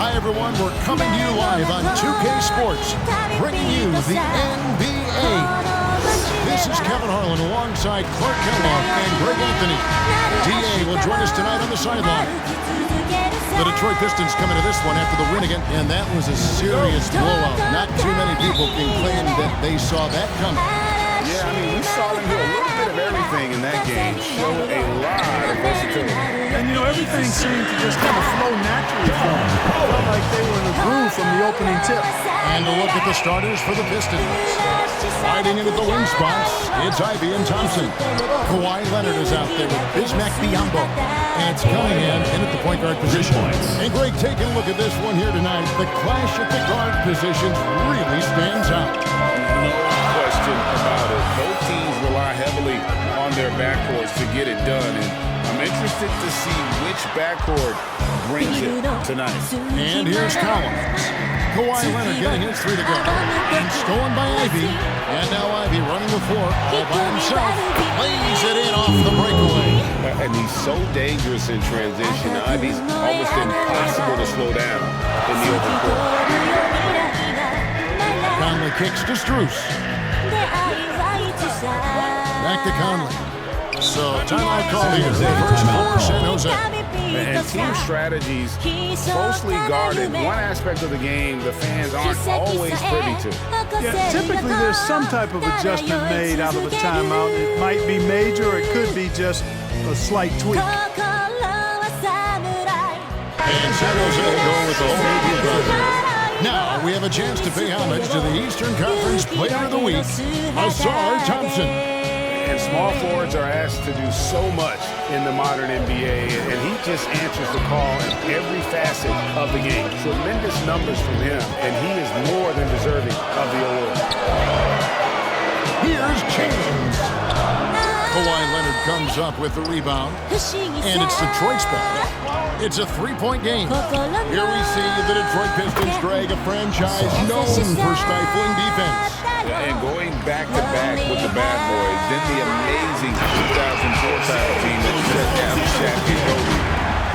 Hi, everyone. We're coming to you live on 2K Sports, bringing you the NBA. This is Kevin Harlan alongside Clark Kellogg and Greg Anthony. DA will join us tonight on the sideline. The Detroit Pistons come into this one after the win again, and that was a serious blowout. Not too many people can claim that they saw that coming. Yeah, I mean, we saw them do a little bit of everything in that game. Show a lot of versatility. And, you know, everything seemed to just kind of flow naturally for them. Felt like they were in a groove from the opening tip. And a look at the starters for the Pistons. Sliding into the wing spots, it's Ivy and Thompson. Kawhi Leonard is out there with Bismack Biyombo. And it's coming in at the point guard position. And Greg, taking a look at this one here tonight, the clash at the guard positions really stands out. No question about it. Both teams rely heavily on their backcourts to get it done. And I'm interested to see which backcourt brings it tonight. And here's Collins. Kawhi Leonard getting his three to go. And stolen by Ivy. And now Ivy running the floor all by himself. Lays it in off the breakaway. And he's so dangerous in transition. Ivy's almost impossible to slow down in the open court. Conley kicks to Strus. Back to Conley. So timeout call here. First for San Jose. And team strategies closely guarded. One aspect of the game the fans aren't always privy to. Yeah, typically there's some type of adjustment made out of a timeout. It might be major, or it could be just a slight tweak. And San Jose going with the whole brother. Now we have a chance to pay homage to the Eastern Conference Player of the Week, Ausar Thompson. And small forwards are asked to do so much in the modern NBA, and he just answers the call in every facet of the game. Tremendous numbers from him, and he is more than deserving of the award. Here's James. Kawhi Leonard comes up with the rebound, and it's Detroit's ball. It's a three-point game. Here we see the Detroit Pistons drag a franchise known for stifling defense. And going back-to-back with the bad boys, then the amazing 2004 title team that shut down Shaq and Kobe.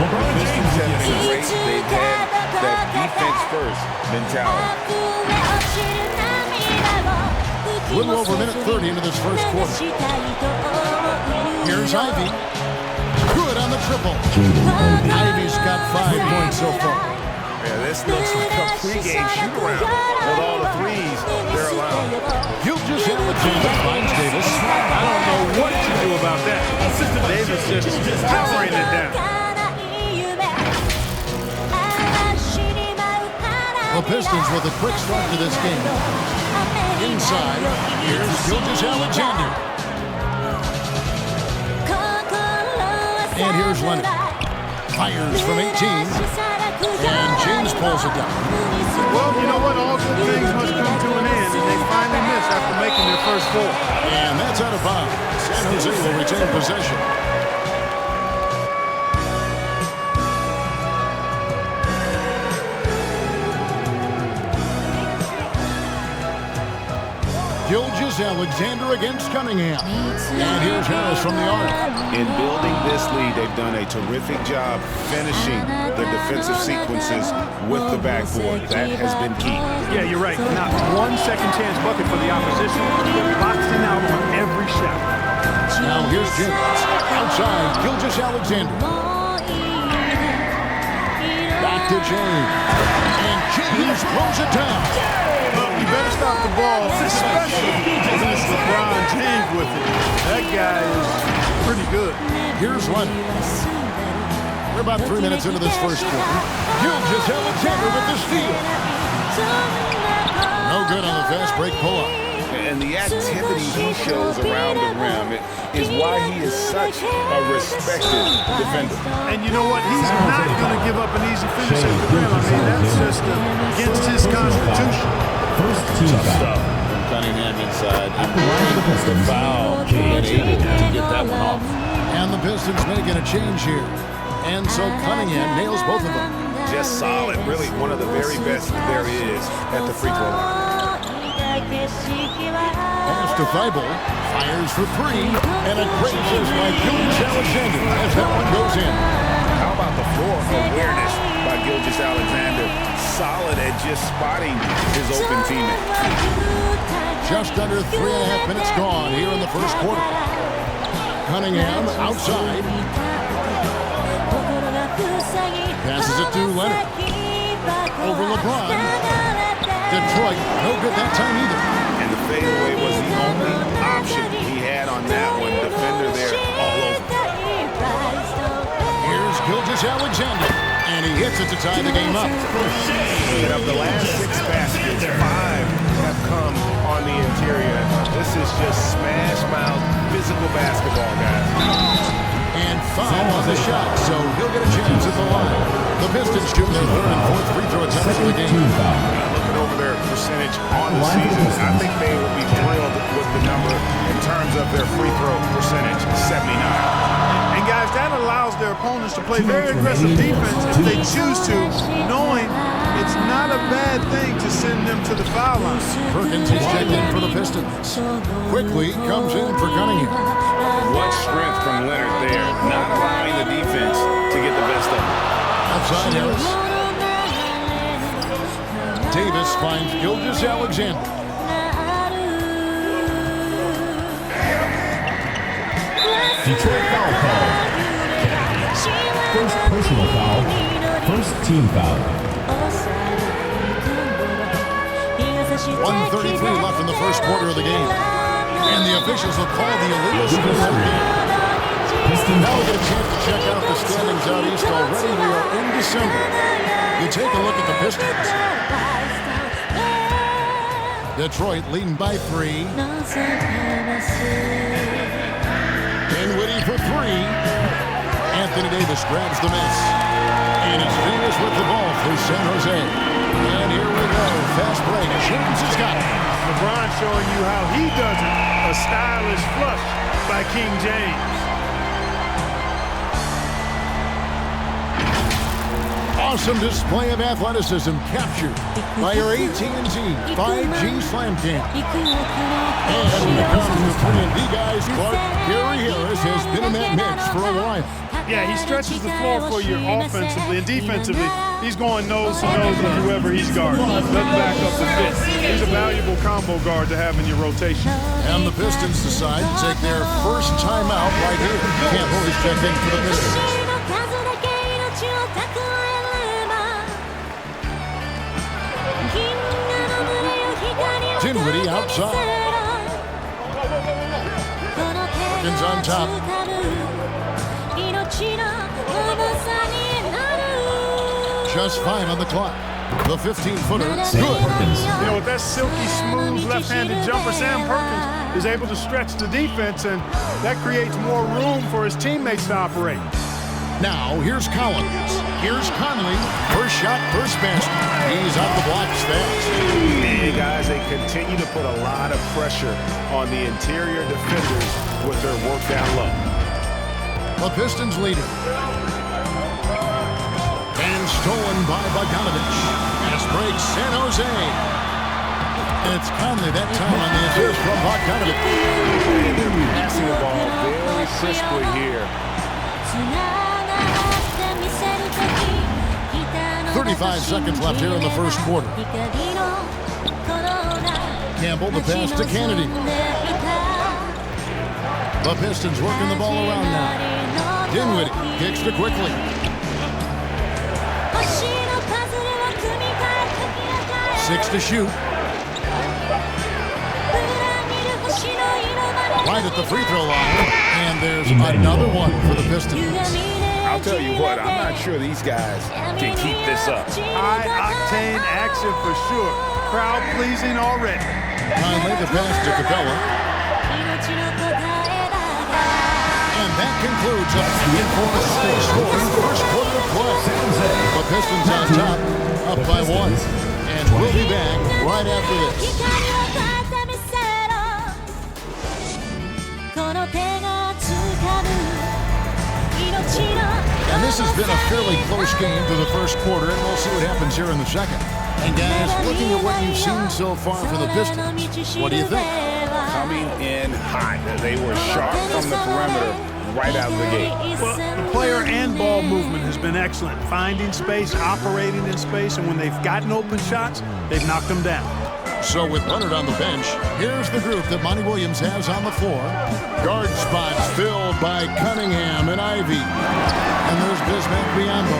The Pistons have been great. They've had that defense-first mentality. Little over a minute 30 into this first quarter. Here's Ivy. Good on the triple. Ivy's got 5 points so far. Yeah, this looks like a pregame shoot-around with all the threes they're allowing. Alexander finds Davis. I don't know what to do about that. Davis just powering it down. The Pistons with a quick start to this game. Inside, here's Alexander. And here's Leonard. Fires from 18. And James pulls it down. Well, you know what? All good things must come to an end, and they finally miss after making their first four. And that's out of bounds. San Jose will retain possession. Alexander against Cunningham. And here's Harris from the arc. In building this lead, they've done a terrific job finishing their defensive sequences with the backboard. That has been key. Yeah, you're right. Not one second chance bucket for the opposition. They're boxing out on every shot. Now here's Jennings. Outside, Alexander. Back to James. And James throws it down. Well, you better stop the ball, especially against LeBron James with it. That guy is pretty good. Here's Leonard. We're about 3 minutes into this first quarter. Alexander with the steal. No good on the fast break pull-up. And the activity he shows around the rim is why he is such a respected defender. And you know what? He's not going to give up an easy finish at the rim. I mean, that's just against his constitution. Tough stuff. Cunningham inside. The foul and able to get that one off. And the Pistons making a change here. And so Cunningham nails both of them. Just solid. Really one of the very best there is at the free throw line. Pass to Thibault, fires for 3, and a great assist by Alexander as that one goes in. How about the floor awareness by Alexander? solid at just spotting his open teammate. Just under 3.5 minutes gone here in the first quarter. Cunningham outside. Passes it to Leonard. Over LeBron. Detroit, no good that time either. And the fadeaway was the only option he had on that one. Defender there all over. Here's Gilgeous-Alexander, and he hits it to tie the game up. And of the last 6 baskets, 5 have come on the interior. This is just smash-mouth physical basketball, guys. And foul on the shot, so he'll get a chance at the line. The Pistons shoot their 3rd and 4th free throw attempts of the game. Looking over their percentage on the season, I think they will be thrilled with the number in terms of their free throw percentage, 79. And guys, that allows their opponents to play very aggressive defense if they choose to, knowing it's not a bad thing to send them to the foul line. Perkins is checked in for the Pistons. Quickly comes in for Cunningham. What strength from Leonard there, not allowing the defense to get the best of him. Outside Harris. Davis finds Gilgeous-Alexander. Detroit foul call. First personal foul. First team foul. 1:33 left in the first quarter of the game. And the officials will call the illegal score. Now we get a chance to check out the standings out east already. We are in December. You take a look at the Pistons. Detroit leading by 3. Dinwiddie for 3. Anthony Davis grabs the miss. And it's Venus with the ball for San Jose. And here we go. Fast break. James has got it. LeBron showing you how he does it. A stylish flush by King James. Awesome display of athleticism captured by your AT&T 5G Slam Cam. And when it comes to 3&D guys, Clark, Gary Harris has been in that mix for a while. Yeah, he stretches the floor for you offensively and defensively. He's going nose to nose with whoever he's guarding. Doesn't back up the fifth. He's a valuable combo guard to have in your rotation. And the Pistons decide to take their first timeout right here. Campbell is checked in for the Pistons. Dinwiddie outside. Perkins on top. Just 5 on the clock. The 15-footer, good. You know, with that silky smooth left-handed jumper, Sam Perkins is able to stretch the defense, and that creates more room for his teammates to operate. Now, here's Collins. Here's Conley. First shot, first basket. He's out the blocks fast. Hey, guys, they continue to put a lot of pressure on the interior defenders with their work down low. The Pistons lead it. And stolen by Bogdanovich. Pass breaks San Jose. And it's Conley that time on the assist from Bogdanovich. And they're passing the ball very crisply here. 35 seconds left here in the first quarter. Campbell, the pass to Kennedy. The Pistons working the ball around now. Dinwiddie kicks to quickly. 6 to shoot. Right at the free throw line. And there's another one for the Pistons. I'll tell you what, I'm not sure these guys can keep this up. High-octane action for sure. Crowd pleasing already. Conley, the pass to Capella. And that concludes a 3-4 score in the first quarter of play. The Pistons on top, up by 1. And we'll be back right after this. And this has been a fairly close game through the first quarter, and we'll see what happens here in the second. And guys, looking at what you've seen so far for the Pistons, what do you think? Coming in hot. They were sharp from the perimeter, right out of the gate. Well, the player and ball movement has been excellent. Finding space, operating in space, and when they've gotten open shots, they've knocked them down. So with Leonard on the bench, here's the group that Monty Williams has on the floor. Guard spots filled by Cunningham and Ivy. And there's Bismack Biyombo.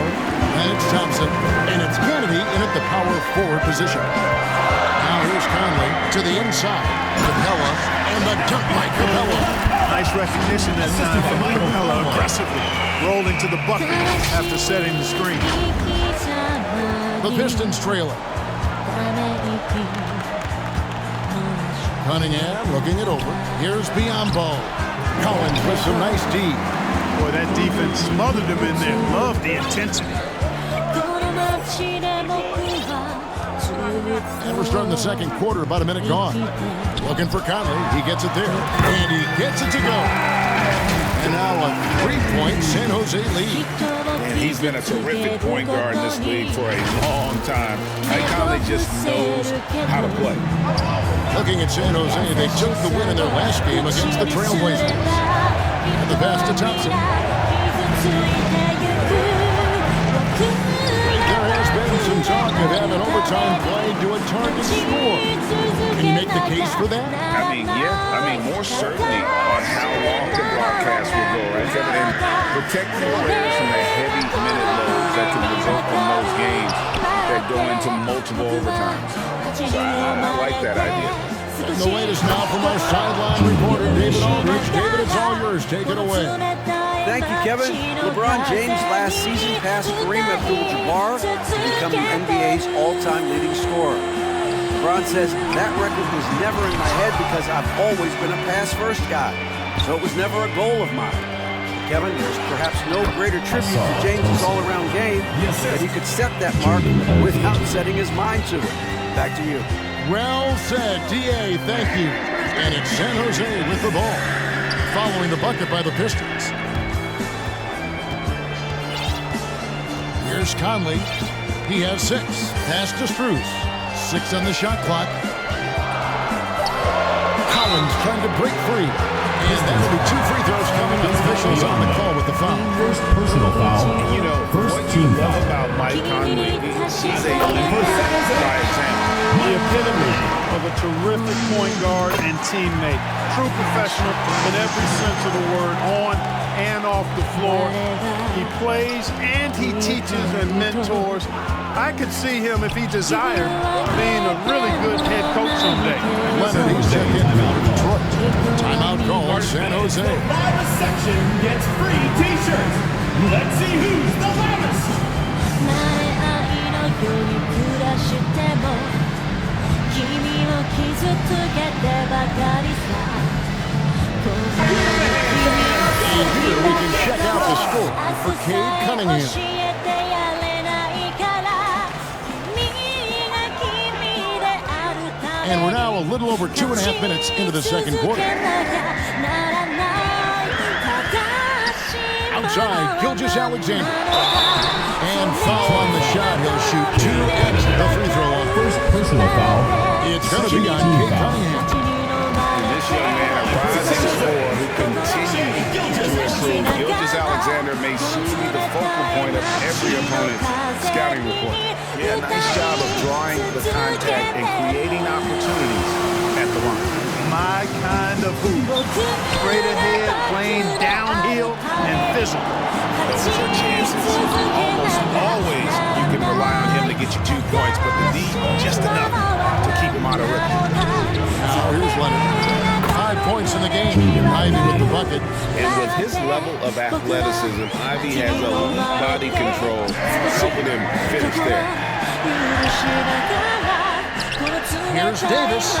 And it's Thompson. And it's Kennedy in at the power forward position. Now here's Conley to the inside. Capella and the dunk by Capella. Nice recognition that time from Capella aggressively rolling to the bucket after setting the screen. The Pistons trail it. Cunningham looking it over. Here's Biyombo. Collins with some nice D. Boy, that defense smothered him in there. Love the intensity. And we're starting the second quarter, about a minute gone. Looking for Conley. He gets it there. And he gets it to go. And now a 3-point San Jose lead. And he's been a terrific point guard in this league for a long time. Mike Conley just knows how to play. Looking at San Jose, they took the win in their last game against the Trailblazers. And the pass to Thompson. There has been some talk of having overtime play to a target score. Can you make the case for that? I mean, yeah. I mean, more certainty on how long the broadcast will go, right, Kevin? And protecting players from the heavy minute loads that can result from those games that go into multiple overtimes. So I like that idea. And the latest now from our sideline reporter, David Aldridge. David, it's all yours. Take it away. Thank you, Kevin. LeBron James last season passed Kareem Abdul-Jabbar to become the NBA's all-time leading scorer. LeBron says, that record was never in my head because I've always been a pass-first guy, so it was never a goal of mine. Kevin, there's perhaps no greater tribute to James' all-around game that he could set that mark without setting his mind to it. Back to you. Well said, D.A., thank you. And it's San Jose with the ball, following the bucket by the Pistons. Here's Conley. He has 6. Pass to Strus. 6 on the shot clock. Collins trying to break free. And that'll be 2 free throws coming up. Officials on the call with the foul. First personal foul. You know, First what team you love foul. about Mike Conley, he's a leader by example. The epitome of a terrific point guard and teammate. True professional in every sense of the word, on and off the floor. He plays and he teaches and mentors. I could see him, if he desired, being a really good head coach someday. Leonard, he's checked in out of Detroit. Timeout call, San Jose. Loudest section gets free t-shirts. Let's see who's the loudest. And here we can check out the score for Cade Cunningham. And we're now a little over 2.5 minutes into the second quarter. Outside, Gilgeous-Alexander. And foul on the shot. He'll shoot 2 at the free throw line. First personal foul. It's going to be on Cade Cunningham. And this young man, a rising scorer who continues to improve. Gilgeous-Alexander may soon be the focal point of every opponent's scouting report. Yeah, nice job of drawing the contact and creating opportunities at the line. My kind of hoop. Straight ahead, playing downhill, and physical. Those are chances. Almost always you can rely on him to get you 2 points, but the D, just enough to keep him out of rhythm. Now here's Leonard. 5 points in the game. Ivy with the bucket. And with his level of athleticism, Ivy has elite body control, helping him finish there. Here's Davis.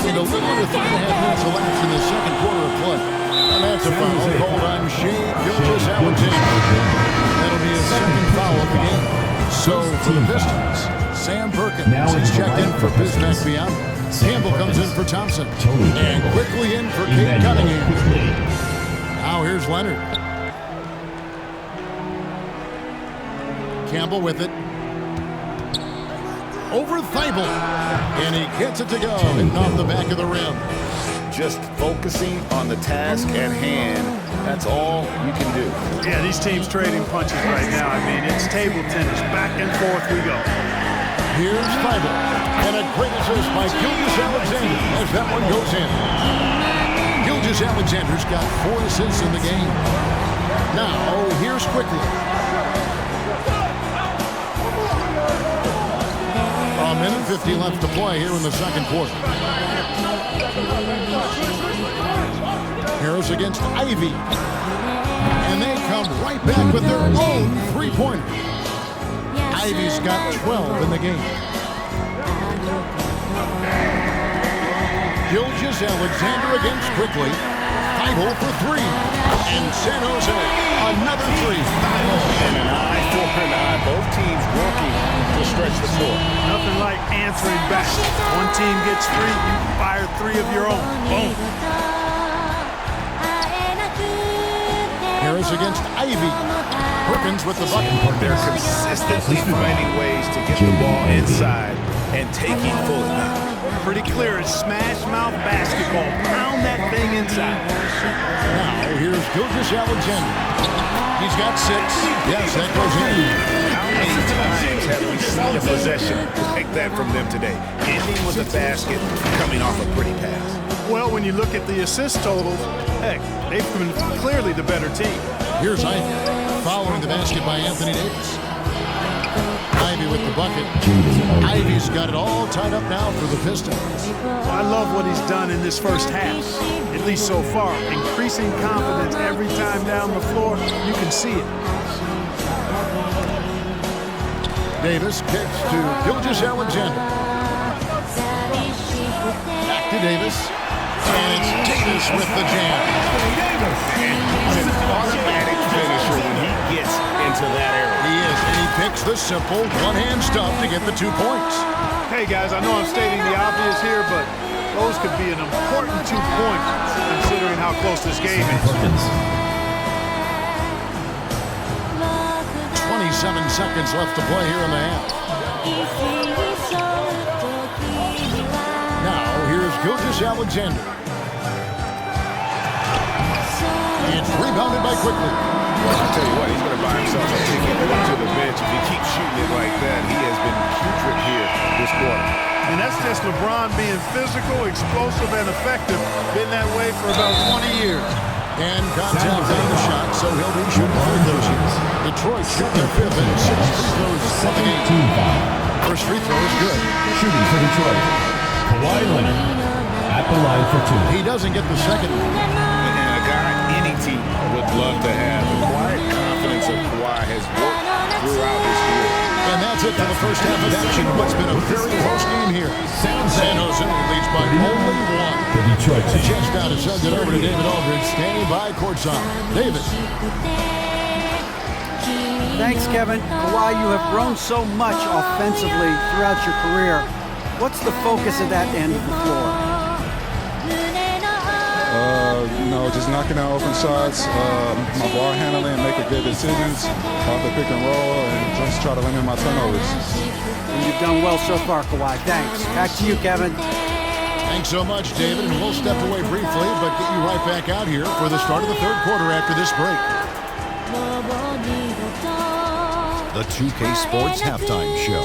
And a little under 3.5 minutes elapsed in the second quarter of play. And that's a foul called on Shea Gilgeous-Alexander. That'll be his second foul of the game. So for the Pistons, Sam Perkins is checked in for Bismack Biyombo. Campbell comes in for Thompson. And quickly in for Cade Cunningham. Now here's Leonard. Campbell with it. Over Thibault. And he gets it to go, hitting off the back of the rim. just focusing on the task at hand. That's all you can do. Yeah, these teams trading punches right now. I mean, it's table tennis. Back and forth we go. Here's Feibel, and a great assist by Gilgeous-Alexander as that one goes in. Gilgeous-Alexander's got 4 assists in the game. Now, here's Quickly. A minute 50 left to play here in the second quarter. Harris against Ivy. And they come right back with their own three-pointer. Ivy's got 12 in the game. Gilgeous-Alexander against Quickly. Feibel for 3. And San Jose, another 3. And an eye for an eye. Both teams working to stretch the floor. Nothing like answering back. One team gets 3, you fire 3 of your own. Boom. Harris against Ivy. Perkins with the bucket. They're consistently finding ways to get the ball inside and taking full advantage. Pretty clear, it's smash mouth basketball. Pound that thing inside. Now, here's Gilgeous-Alexander. He's got 6. Yes, that goes in. How many times have we seen a possession like that from them today? Ending with a basket, coming off a pretty pass. Well, when you look at the assist totals, heck, they've been clearly the better team. Here's Ivy, following the basket by Anthony Davis. Ivy with the bucket. Ivy's got it all tied up now for the Pistons. I love what he's done in this first half, at least so far. Increasing confidence every time down the floor. You can see it. Davis kicks to Gilgeous-Alexander. Back to Davis. And it's Davis with the jam. He's an automatic finisher when he gets into that area. He is, and he picks the simple one-hand stuff to get the 2 points. Hey, guys, I know I'm stating the obvious here, but those could be an important 2 points considering how close this game is. 27 seconds left to play here in the half. Now, here's Gilgeous-Alexander. It's rebounded by Quickly. Well, I'll tell you what, he's going to buy himself a ticket to the bench. If he keeps shooting it like that, he has been putrid here this quarter. And that's just LeBron being physical, explosive, and effective. Been that way for about 20 years. And contact on the shot, so he'll be shooting free throws here. Detroit shooting their 5th and 6th free throws of the game. First free throw is good. Shooting for Detroit, Kawhi Leonard at the line for 2. He doesn't get the second one. And a guy any team would love to have. The quiet confidence of Kawhi has worked throughout his career. And that's it for the first half of action. What's been a very close game here. San Jose leads by only 1. The Detroit team. Just now to send it over to David Aldridge, standing by courtside. David. Thanks, Kevin. Kawhi, you have grown so much offensively throughout your career. What's the focus of that end of the floor? Just knocking out open shots, my ball handling, making good decisions off the pick and roll, and just try to limit my turnovers. And you've done well so far, Kawhi. Thanks. Back to you, Kevin. Thanks so much, David, and we'll step away briefly, but get you right back out here for the start of the third quarter after this break. The 2K Sports Halftime Show.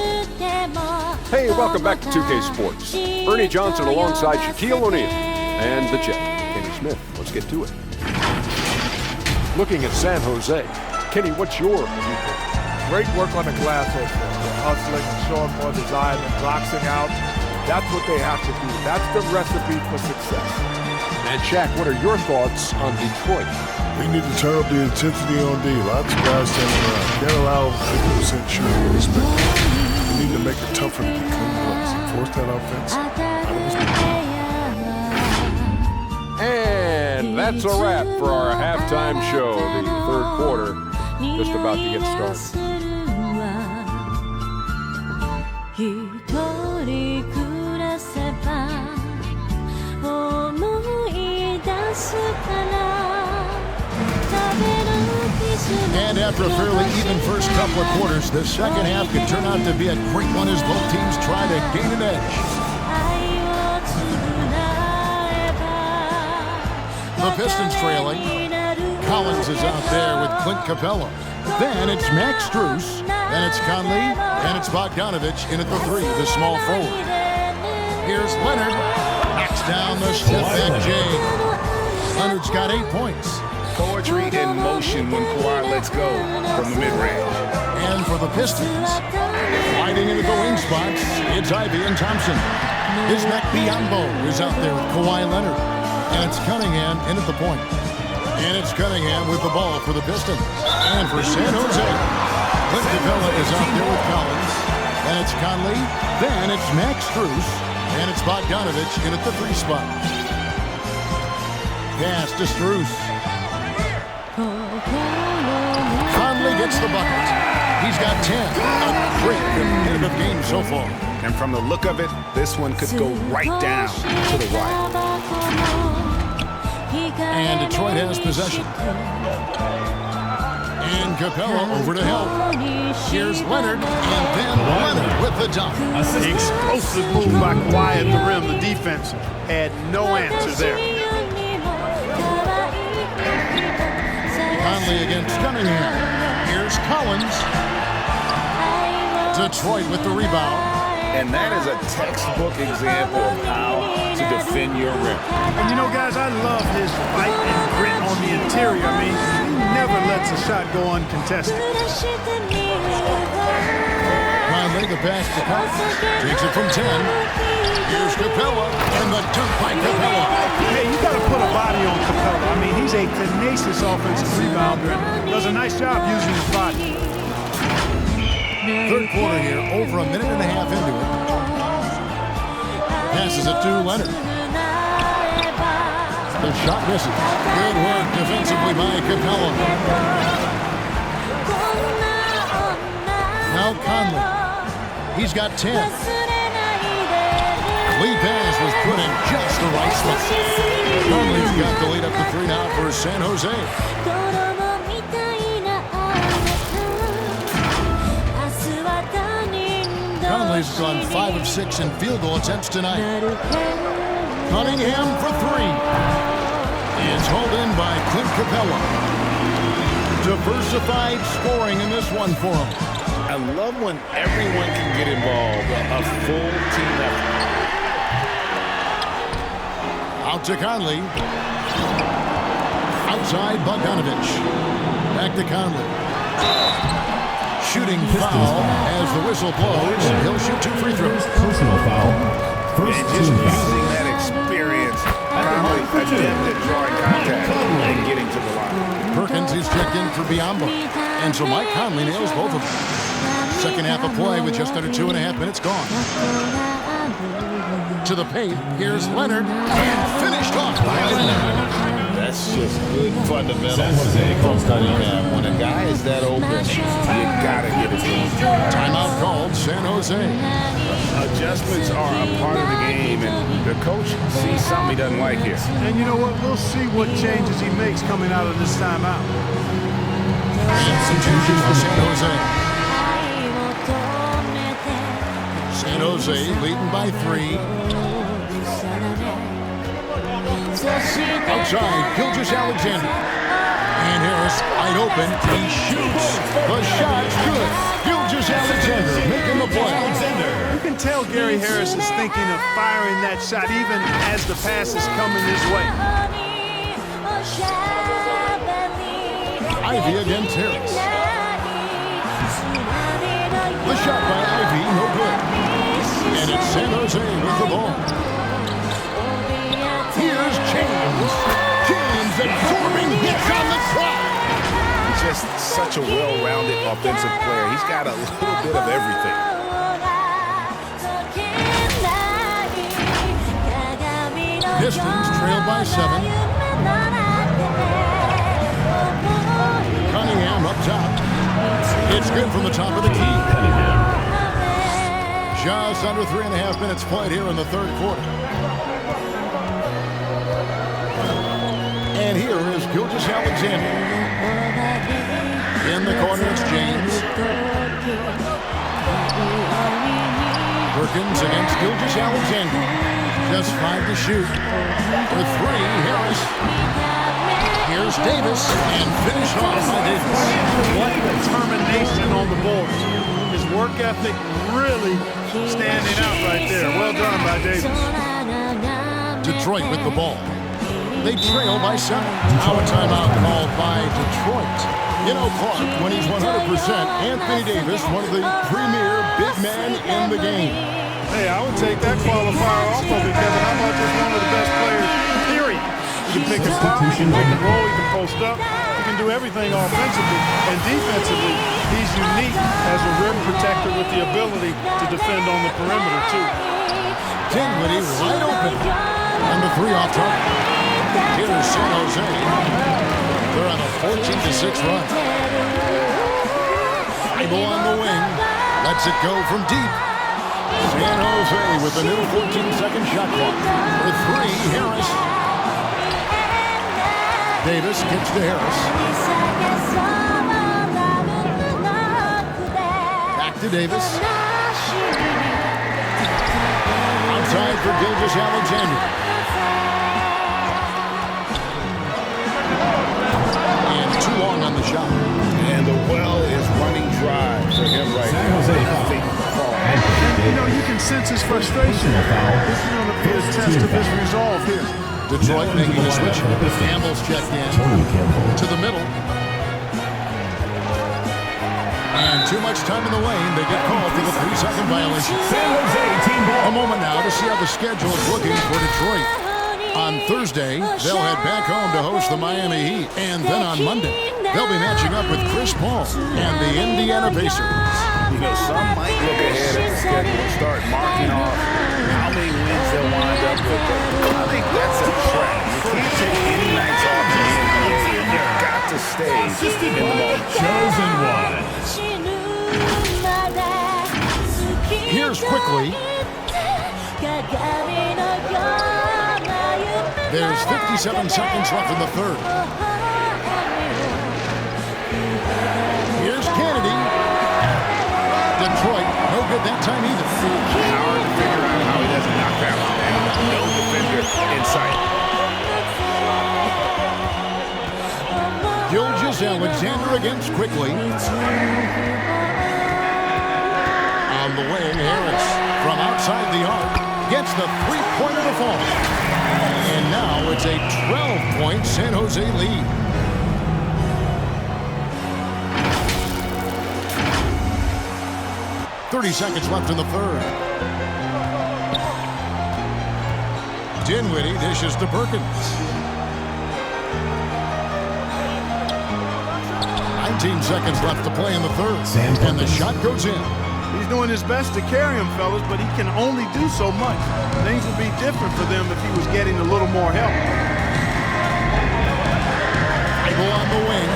Hey, welcome back to 2K Sports. Bernie Johnson alongside Shaquille O'Neal and the Jet, Kenny Smith. Let's get to it. Looking at San Jose, Kenny, what's your viewpoint? Great work on the glass offense. They're hustling, showing more design and boxing out. That's what they have to do. That's the recipe for success. And Shaq, what are your thoughts on Detroit? We need to turn up the intensity on D. Lots of guys standing around. Can't allow 50% shooting. Respect. We need to make it tougher to get clean plays. Force that offense out of his game. And that's a wrap for our halftime show. The third quarter just about to get started. And after a fairly even first couple of quarters, the second half could turn out to be a great one as both teams try to gain an edge. The Pistons trailing. Collins is out there with Clint Capella. Then it's Max Strus. Then it's Conley. And it's Bogdanovich in at the 3, the small forward. Here's Leonard. Knocks down the step-back J. Leonard's got 8 points. Poetry in motion when Kawhi lets go from the mid-range. And for the Pistons, sliding into the wing spots, it's Ivy and Thompson. Bismack Biyombo is out there with Kawhi Leonard. And it's Cunningham in at the point. And it's Cunningham with the ball for the Pistons. And for San Jose, Clint Capella is out there with Collins. And it's Conley. Then it's Max Strus. And it's Bogdanovich in at the 3 spot. Pass to Strus. Conley gets the bucket. He's got 10. A great competitive game so far. And from the look of it, this one could go right down to the wire. And Detroit has possession. And Capella over to help. Here's Leonard, and then Leonard with the dunk. Explosive move by Kawhi at the rim. The defense had no answer there. Conley against Cunningham. Here's Collins. Detroit with the rebound. And that is a textbook example of how to defend your rim. And you know, guys, I love his fight and grit on the interior. I mean, he never lets a shot go uncontested. Conley, the pass to Collins. Takes it from 10. Here's Capella, and the dunk by Capella. Hey, you got to put a body on Capella. I mean, he's a tenacious offensive rebounder and does a nice job using his body. Third quarter here, over a minute and a half into it. Passes it to Leonard. The shot misses. Good work defensively by Capella. Now Conley. He's got 10. Lead pass was put in just the right spot. Conley's got the lead up to 3 now for San Jose. Conley's gone 5 of 6 in field goal attempts tonight. Cunningham for 3. It's hauled in by Clint Capella. Diversified scoring in this one for him. I love when everyone can get involved, a full team effort. Out to Conley. Outside Bogdanovich. Back to Conley. Shooting foul as the whistle blows. He'll shoot 2 free throws. Personal foul. First And just using that experience, Conley adept at drawing contact and getting to the line. Perkins is checked in for Biyombo. And so Mike Conley nails both of them. Second half of play with just under 2.5 minutes gone. To the paint, here's Leonard, and finished off by Leonard. That's just good fundamentals. When a guy is that open, you gotta get it to him. Timeout called, San Jose. Adjustments are a part of the game, and the coach sees something he doesn't like here. And you know what? We'll see what changes he makes coming out of this timeout. Substitution for San Jose. San Jose leading by 3. Outside, Gilgeous-Alexander. And Harris wide open. He shoots. The shot's good. Gilgeous-Alexander making the play. You can tell Gary Harris is thinking of firing that shot even as the pass is coming his way. Ivy against Harris. The shot by Ivy, no good. And it's San Jose with the ball. Here's James. James absorbing hits on the trot. He's just such a well-rounded offensive player. He's got a little bit of everything. Pistons trail by 7. Cunningham up top. It's good from the top of the key. Just under 3.5 minutes played here in the third quarter. And here is Gilgeous-Alexander. In the corner, it's James. Perkins against Gilgeous-Alexander. Just 5 to shoot. For 3, Harris. Here's Davis, and finished off by Davis. What determination on the boards. His work ethic really standing out right there. Well done by Davis. Detroit with the ball. They trail by 7. Now a timeout called by Detroit. You know, Clark, when he's 100%, Anthony Davis, one of the premier big men in the game. Hey, I would take that qualifier off of it, Kevin. How about just one of the best players, period? He can pick and pop, he can pick and roll, he can post up. He can do everything offensively and defensively. He's unique as a rim protector with the ability to defend on the perimeter, too. Dinwiddie wide open. And the 3 off target. Here's San Jose. They're on a 14-6 run. Ibo on the wing. Lets it go from deep. San Jose with the new 14-second shot clock. For 3, Harris. Davis gets to Harris. Back to Davis. Outside for Gilgeous-Alexander. And too long on the shot. And the well is running dry for him right now. You know, you can sense his frustration. This is going to be a test of his resolve here. Detroit making a switch. Campbell's checked in to the middle. And too much time in the lane. They get called for the 3-second violation. A moment now to see how the schedule is looking for Detroit. On Thursday, they'll head back home to host the Miami Heat. And then on Monday, they'll be matching up with Chris Paul and the Indiana Pacers. You know, some might look ahead at the schedule and start marking off how many wins they'll wind up with. I think that's a trap. You can't take any nights off in the NBA, and you've got to stay in the moment. Chosen one. Here's quickly. There's 57 seconds left in the third. Here's Kennedy. Detroit, no good that time either. Hard to figure out how he doesn't knock that one down. No defender in sight. Gilgeous-Alexander against quickly. On the wing, Harris from outside the arc gets the 3-pointer to fall. And now it's a 12-point San Jose lead. .30 seconds left in the third. Dinwiddie dishes to Perkins. 19 seconds left to play in the third. And the shot goes in. He's doing his best to carry him, fellas, but he can only do so much. Things would be different for them if he was getting a little more help. Ibo on the wing.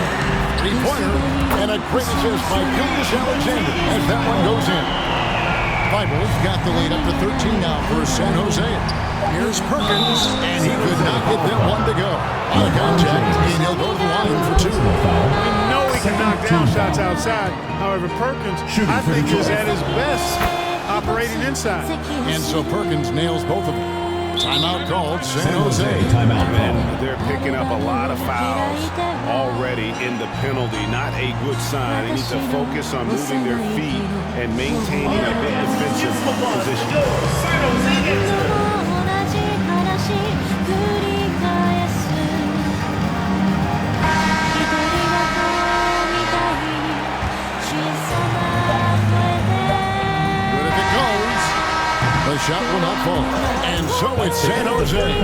3-pointer. And a great assist by Gilgeous-Alexander as that one goes in. Bibles got the lead up to 13 now for San Jose. Here's Perkins, and he could not get that one to go. On a contact, and he'll go to the line for 2. We know he can knock down shots outside. However, Perkins, I think, is at his best operating inside. And so Perkins nails both of them. Timeout called San Jose. Timeout man. They're picking up a lot of fouls already in the penalty. Not a good sign. They need to focus on moving their feet and maintaining a good defensive position. The shot will not fall. And so it's San Jose. Their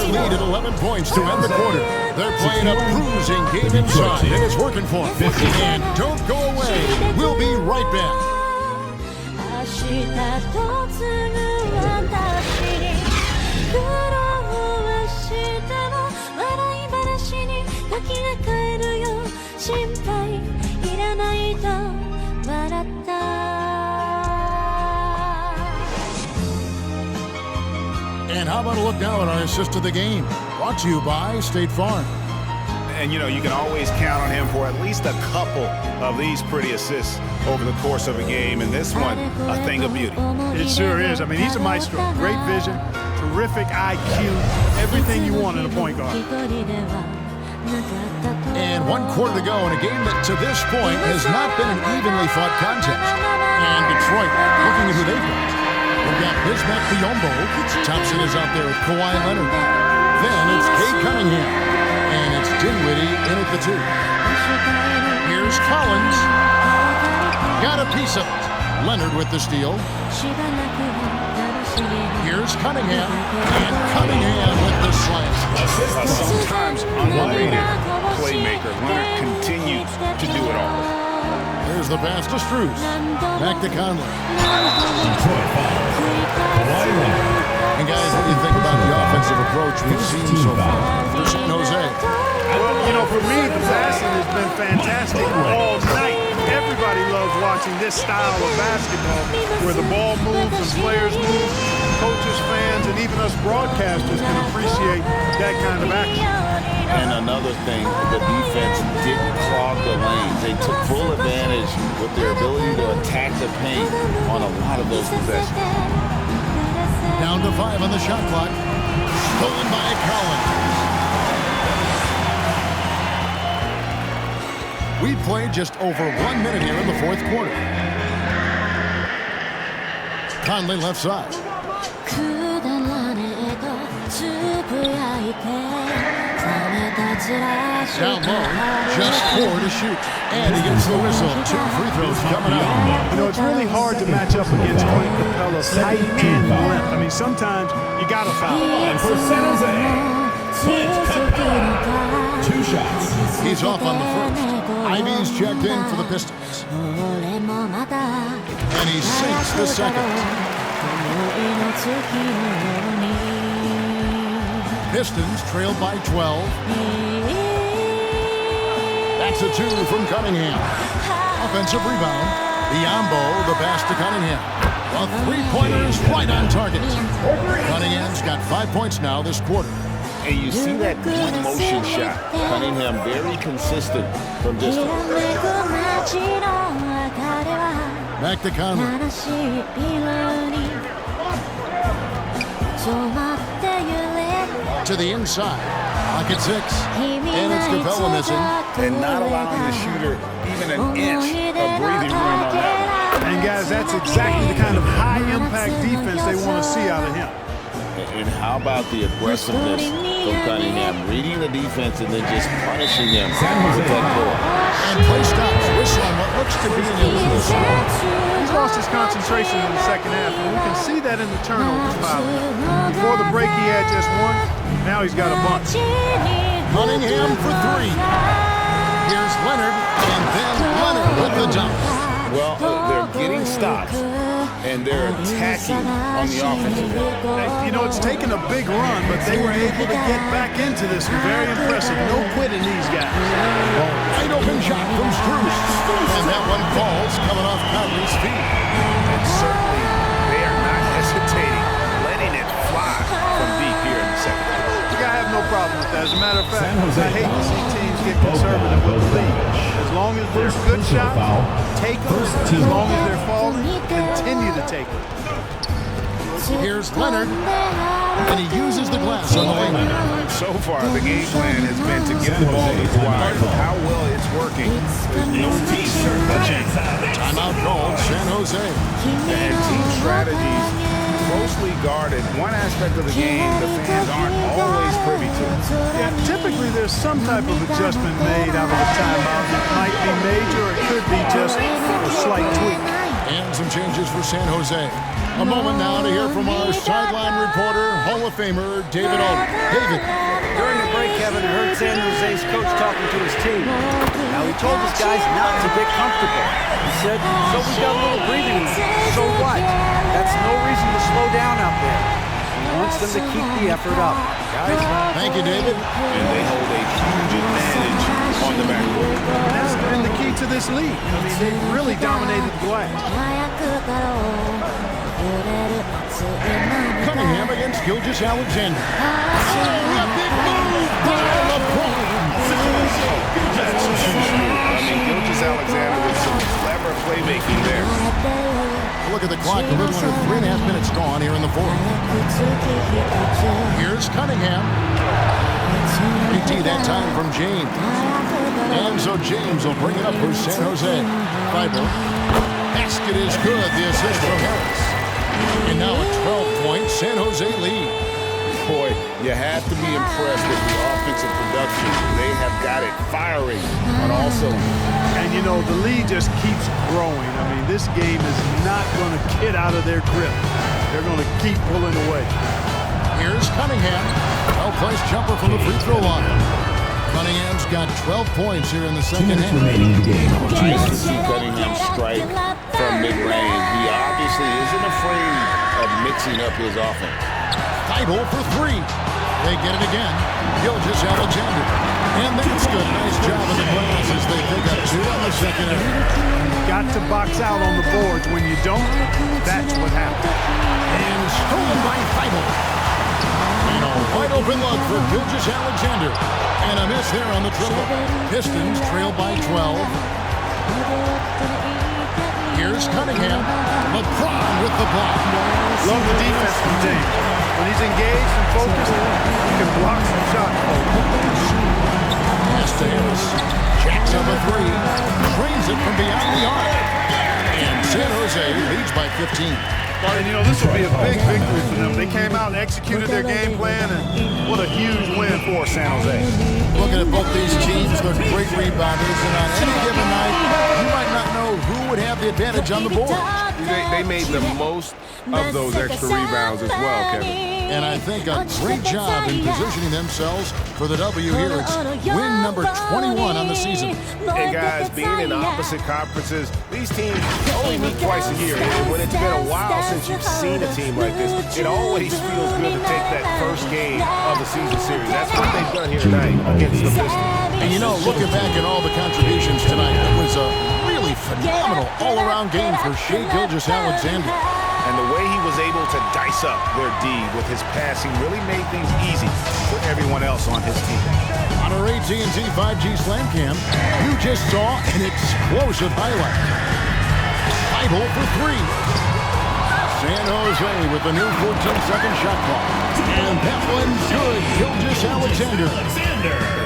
lead at 11 points to end the quarter. They're playing a bruising game inside, and it's working for them. And don't go away. We'll be right back. And how about a look now at our assist of the game? Brought to you by State Farm. And, you know, you can always count on him for at least a couple of these pretty assists over the course of a game. And this one, a thing of beauty. It sure is. I mean, he's a maestro. Great vision, terrific IQ, everything you want in a point guard. And 1 quarter to go in a game that to this point has not been an evenly fought contest. And Detroit looking at who they've got. They've got Bismack Biyombo. Thompson is out there with Kawhi Leonard. Then it's Cade Cunningham. And it's Dinwiddie in at the 2. Here's Collins. Got a piece of it. Leonard with the steal. Here's Cunningham. And Cunningham with the slam. Sometimes underrated playmaker. Leonard continues to do it all. There's the pass to Strus. Back to Conley. And guys, what do you think about the offensive approach we've seen so far for San Jose? Well, you know, for me, the passing has been fantastic all night. Everybody loves watching this style of basketball where the ball moves and players move. Coaches, fans, and even us broadcasters can appreciate that kind of action. And another thing, the defense didn't clog the lanes. They took full advantage with their ability to attack the paint on a lot of those possessions. Down to 5 on the shot clock. Stolen by Collins. We played just over 1 minute here in the 4th quarter. Conley left side. Down low, just 4 to shoot. And he gets the whistle. 2 free throws coming out. You know, it's really hard to match up against Clint Capella's height and length. I mean, sometimes you got to foul. And for San Jose, Clint Capella. 2 shots. He's off on the first. Ivy's checked in for the Pistons. And he sinks the second. Pistons trailed by 12. That's a 2 from Cunningham. Offensive rebound. Biyombo, the pass to Cunningham. A 3-pointer is right on target. Cunningham's got 5 points now this quarter. And you see that one motion shot. Cunningham very consistent from distance. Back to Conley. To the inside. Pocket 6. And it's Capella missing. And not allowing the shooter even an inch of breathing room on that. And guys, that's exactly the kind of high-impact defense they want to see out of him. And how about the aggressiveness from Cunningham, reading the defense and then just punishing them with that ball. And play stops. Whistle on what looks to be an illegal foul. He's lost his concentration in the second half, and we can see that in the turnovers pile. Before the break, he had just 1. Now he's got a bunch. Cunningham for 3. Here's Leonard, and then Leonard with the dunk. Well, they're getting stops, and they're attacking on the offensive end. You know, it's taken a big run, but they were able to get back into this. Very impressive. No quitting these guys. Wide open shot from Strus. And that one falls coming off Conley's feet. And certainly, they are not hesitating, letting it fly from deep here in the second half. I have no problem with that. As a matter of fact, I hate to see teams get conservative with the lead. As long as there's good shots, take them. As long as they're falling, continue to take them. Here's Leonard, and he uses the glass on the lane. So far, the game plan has been to get the ball to Kawhi. How well it's working, there's no team change. Timeout called San Jose. And team strategies closely guarded. One aspect of the game the fans aren't always privy to. Yeah, typically there's some type of adjustment made out of a timeout. It might be major, or it could be just a slight tweak. And some changes for San Jose. A moment now to hear from our sideline reporter, Hall of Famer David Alden. David. During the break, Kevin, I heard San Jose's coach talking to his team. Now, he told his guys not to get comfortable. He said, so we got a little breathing room. So what? That's no reason to slow down out there. He wants them to keep the effort up. Guys, thank you, David. And they hold a huge advantage on the backcourt. And that's been the key to this league. I mean, they've really dominated the glass. Cunningham against Gilgeous-Alexander. A big move by LeBron. I mean, Gilgeous-Alexander with some clever playmaking there. Look at the clock, a little under 3.5 minutes gone here in the fourth. Here's Cunningham. PT that time from James. And so James will bring it up for San Jose. Fiber. Basket is good. The assist from Harris. And now a 12-point San Jose lead. Boy, you have to be impressed with the offensive production. They have got it firing on all cylinders. And, you know, the lead just keeps growing. I mean, this game is not going to get out of their grip. They're going to keep pulling away. Here's Cunningham. Well-placed jumper from the free throw line. Cunningham's got 12 points here in the second half. Nice to see Cunningham strike from mid-range. He obviously isn't afraid of mixing up his offense. Thibault for three. They get it again. Gilgeous-Alexander. And that's good. Nice job in the glass as they pick up two on the second half. Got to box out on the boards. When you don't, that's what happens. And stolen by Thibault. And a wide open look for Gilgeous-Alexander. And a miss there on the triple. Pistons trail by 12. Here's Cunningham. LeBron with the block. Love the defense from James. When he's engaged and focused, he can block some shots. Pass to Harris. Jacks up a three. Trains it from beyond the arc. And San Jose leads by 15. And, you know, this will be a big victory for them. They came out and executed their game plan, and what a huge win for San Jose. Looking at both these teams, they're great rebounders, and on any given night, you might not know who would have the advantage on the board. They made the most of those extra rebounds as well, Kevin. And I think a great job in positioning themselves for the W here. It's win number 21 on the season. And guys, being in opposite conferences, these teams only meet twice a year. And when it's been a while since you've seen a team like this, it always feels good to take that first game of the season series. That's what they've done here tonight against the Pistons. And you know, looking back at all the contributions tonight, it was a really phenomenal all-around game for Shai Gilgeous-Alexander. And the way he was able to dice up their D with his passing really made things easy for everyone else on his team. On our AT&T 5G Slam Cam, you just saw an explosive highlight. Thibault for three. San Jose with the new 14-second shot clock. And that one's good. Gilgeous-Alexander.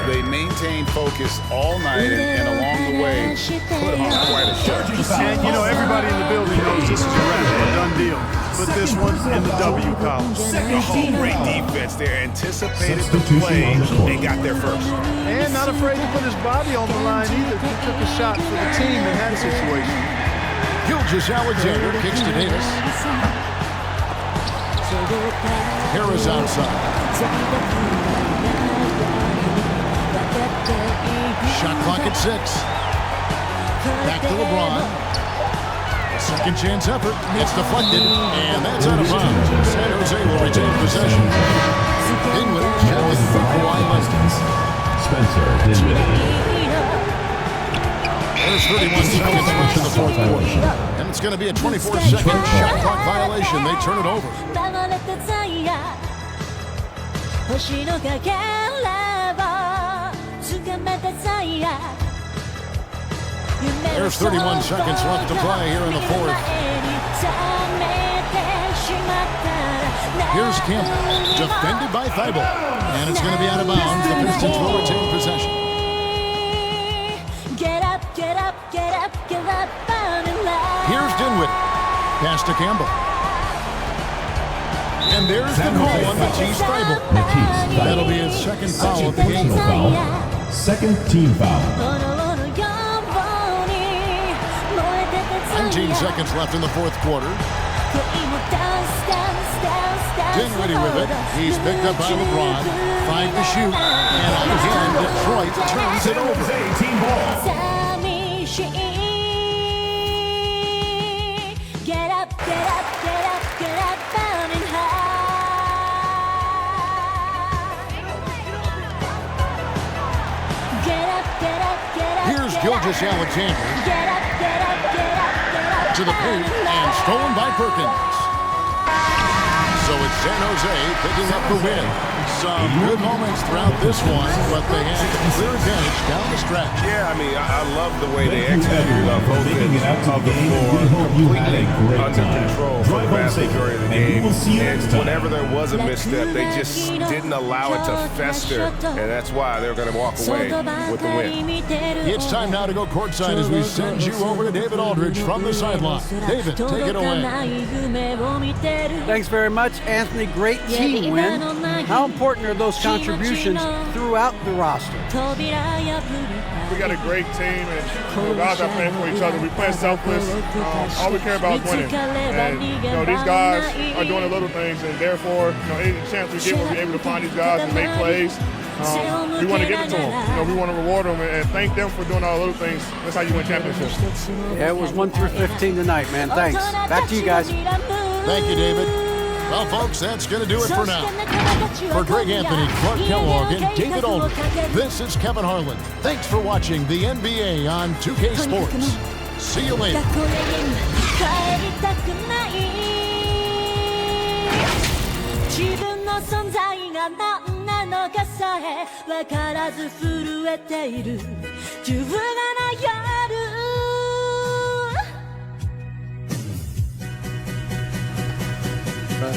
They maintained focus all night and along the way put on quite a show. And, you know, everybody in the building knows this is a wrap, a done deal. Put this one in the W column. Oh, great defense there. Anticipated the play and got there first. And not afraid to put his body on the line either. He took a shot for the team in that situation. Gilgeous-Alexander kicks to Davis. Harris outside. Shot clock at 6. Back to LeBron. A second chance effort. It's deflected, and that's out of bounds. San Jose will retain possession. Dinwiddie checking for Kawhi Leonard. Spencer Dinwiddie. There's 31 seconds left in the fourth quarter. And it's going to be a 24-second shot clock violation. They turn it over. There's 31 seconds left to play here in the fourth. Here's Kemp, defended by Thibault. And it's going to be out of bounds. The Pistons will retain possession. Here's Dinwiddie. Pass to Campbell. And there's the call on Matisse Thibault. That'll be his second foul of the game. Second team foul. 19 seconds left in the fourth quarter. Dinwiddie with it. He's picked up by LeBron. 5 to shoot. And again, Detroit turns it over. Team ball. Get up, get up, get up, get up, bounding high. Get up, get up, get up. Here's Gilgeous-Alexander. Get up, get up, get up, get up. To the paint and stolen by Perkins. So it's San Jose picking up the win. Some good moments throughout this one, but they had a clear advantage down the stretch. Yeah, I mean, I love the way they executed on both ends of the floor, completely under control for the vast majority of the game. And whenever there was a misstep, they just didn't allow it to fester, and that's why they're going to walk away with the win. It's time now to go courtside as we send you over to David Aldridge from the sideline. David, take it away. Thanks very much, Anthony. Great team win. How important are those contributions throughout the roster? We got a great team, and the guys are playing for each other. We play selfless. All we care about is winning. And these guys are doing the little things, and therefore, any chance we get, we'll be able to find these guys and make plays. We want to give it to them. We want to reward them and thank them for doing all the little things. That's how you win championships. Yeah, it was 1 through 15 tonight, man. Thanks. Back to you guys. Thank you, David. Well, folks, that's going to do it for now. For Greg Anthony, Clark Kellogg, and David Aldridge, this is Kevin Harlan. Thanks for watching the NBA on 2K Sports. See you later. 自分の存在が何なのかさえ分からず震えている優雅な夜盗ん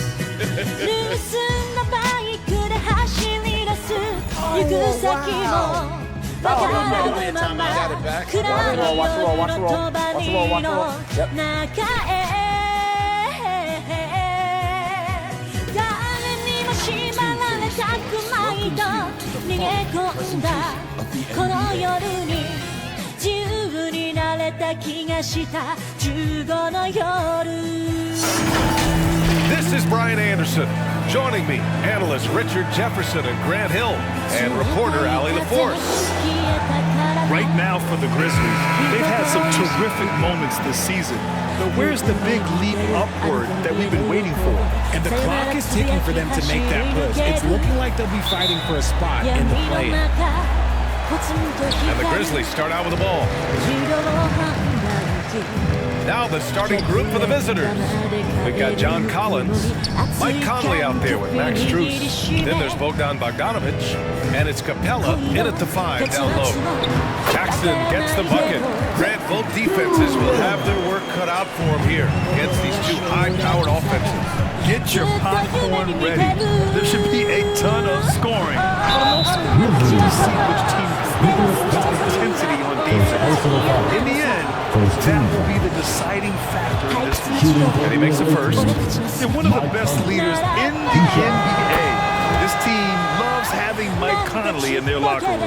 だバイクで走り出す行く先も分からぬまま暗い夜の帳の中へ縛られたくないと逃げ込んだこの夜に自由になれた気がした15の夜 This is Brian Anderson. Joining me, analysts Richard Jefferson and Grant Hill, and reporter Allie LaForce. Right now for the Grizzlies, they've had some terrific moments this season. But where's the big leap upward that we've been waiting for? And the clock is ticking for them to make that push. It's looking like they'll be fighting for a spot in the play-in. And the Grizzlies start out with the ball. Now the starting group for the visitors. We've got John Collins, Mike Conley out there with Max Strus. Then there's Bogdan Bogdanovic, and it's Capella in at the 5 down low. Jackson gets the bucket. Grant, both defenses will have their work cut out for them here against these two high-powered offenses. Get your popcorn ready. There should be a ton of scoring. We'll see which team builds intensity on defense. In the end, that will be the deciding factor in this one. And he makes the first. And one of the best leaders in the NBA. This team loves having Mike Conley in their locker room.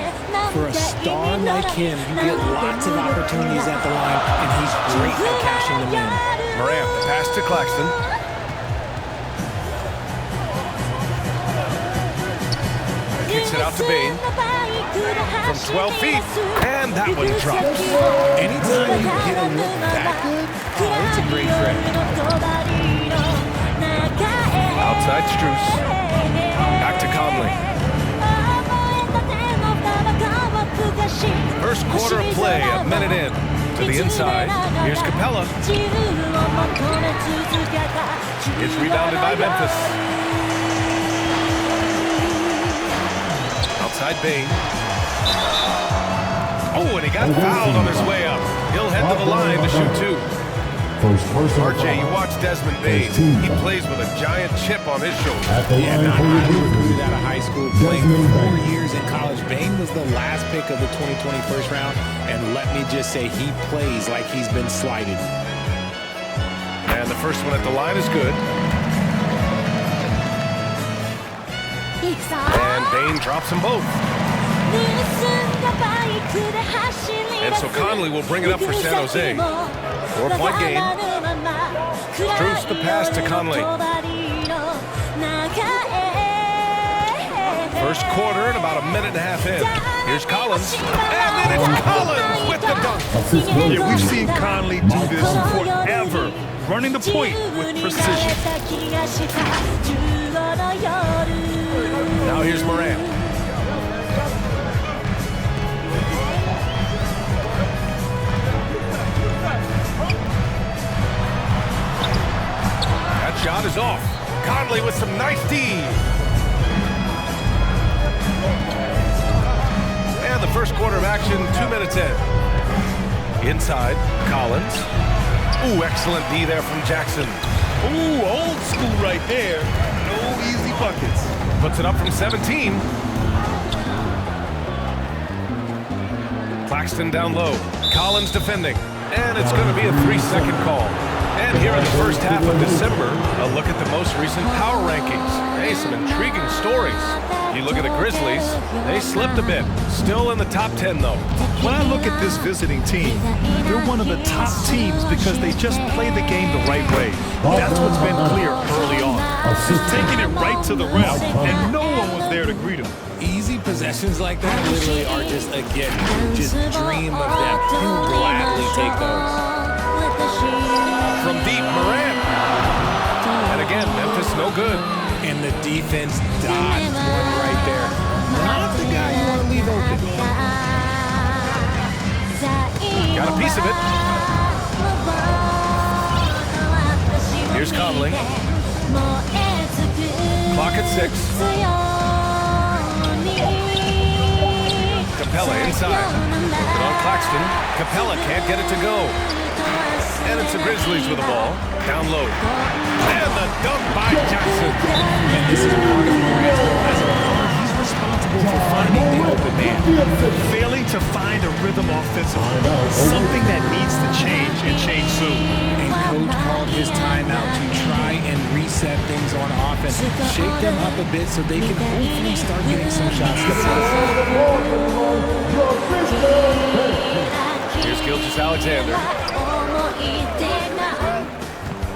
For a star like him, you get lots of opportunities at the line, and he's great at cashing them in. Morant, the pass to Claxton. Kicks it out to Bane. From 12 feet, and that one drops. Anytime you get a look that good, it's a great threat. Outside Strus. Back to Conley. First quarter of play, a minute in. To the inside, here's Capella. It's rebounded by Memphis. Outside Bane. Oh, and he got fouled on his way up. He'll head to the line to shoot two. RJ, you watch Desmond Bane. He plays with a giant chip on his shoulder. Yeah, not highly recruited out of high school. Played for 4 years in college. Bane was the last pick of the 2020 first round. And let me just say, he plays like he's been slighted. And the first one at the line is good. And Bane drops them both. And so Conley will bring it up for San Jose. 4-point game. Strus the pass to Conley. First quarter and about a minute and a half in. Here's Collins. And then it's Collins with the dunk. Yeah, we've seen Conley do this forever. Running the point with precision. Now here's Morant. That shot is off. Conley with some nice D. And the first quarter of action, 2 minutes in. Inside, Collins. Ooh, excellent D there from Jackson. Ooh, old school right there. No easy buckets. Puts it up from 17. Claxton down low. Collins defending. And it's going to be a 3-second call. And here in the first half of December, a look at the most recent power rankings. Hey, some intriguing stories. You look at the Grizzlies, they slipped a bit. Still in the top 10, though. When I look at this visiting team, they're one of the top teams because they just play the game the right way. That's what's been clear early on. Just taking it right to the rim, and no one was there to greet him. Easy possessions like that literally are just, again, just dream of them. He'll gladly take those. From deep, Morant. And again, Memphis no good. And the defense dodged one right there. Not the guy you want to leave open. Got a piece of it. Here's Conley. Clock at 6. Capella inside. Put on Claxton. Capella can't get it to go. And it's the Grizzlies with the ball. Down low. And the dunk by Jackson. And this is part of Morant's role as a guard. He's responsible for finding the open man. Failing to find a rhythm offensively. Something that needs to change and change soon. And coach called his timeout to try and reset things on offense. Shake them up a bit so they can hopefully start getting some shots to Here's Gilgeous-Alexander.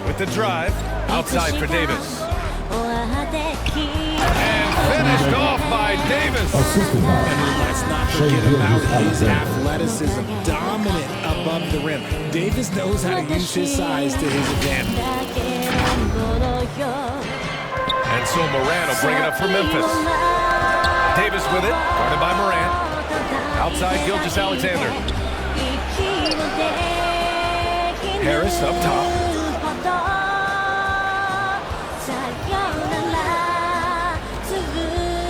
With the drive, outside for Davis. And finished off by Davis. And let's not forget about his athleticism. Dominant above the rim. Davis knows how to use his size to his advantage. And so Morant will bring it up for Memphis. Davis with it, guarded by Morant. Outside Gilgeous-Alexander. Harris up top.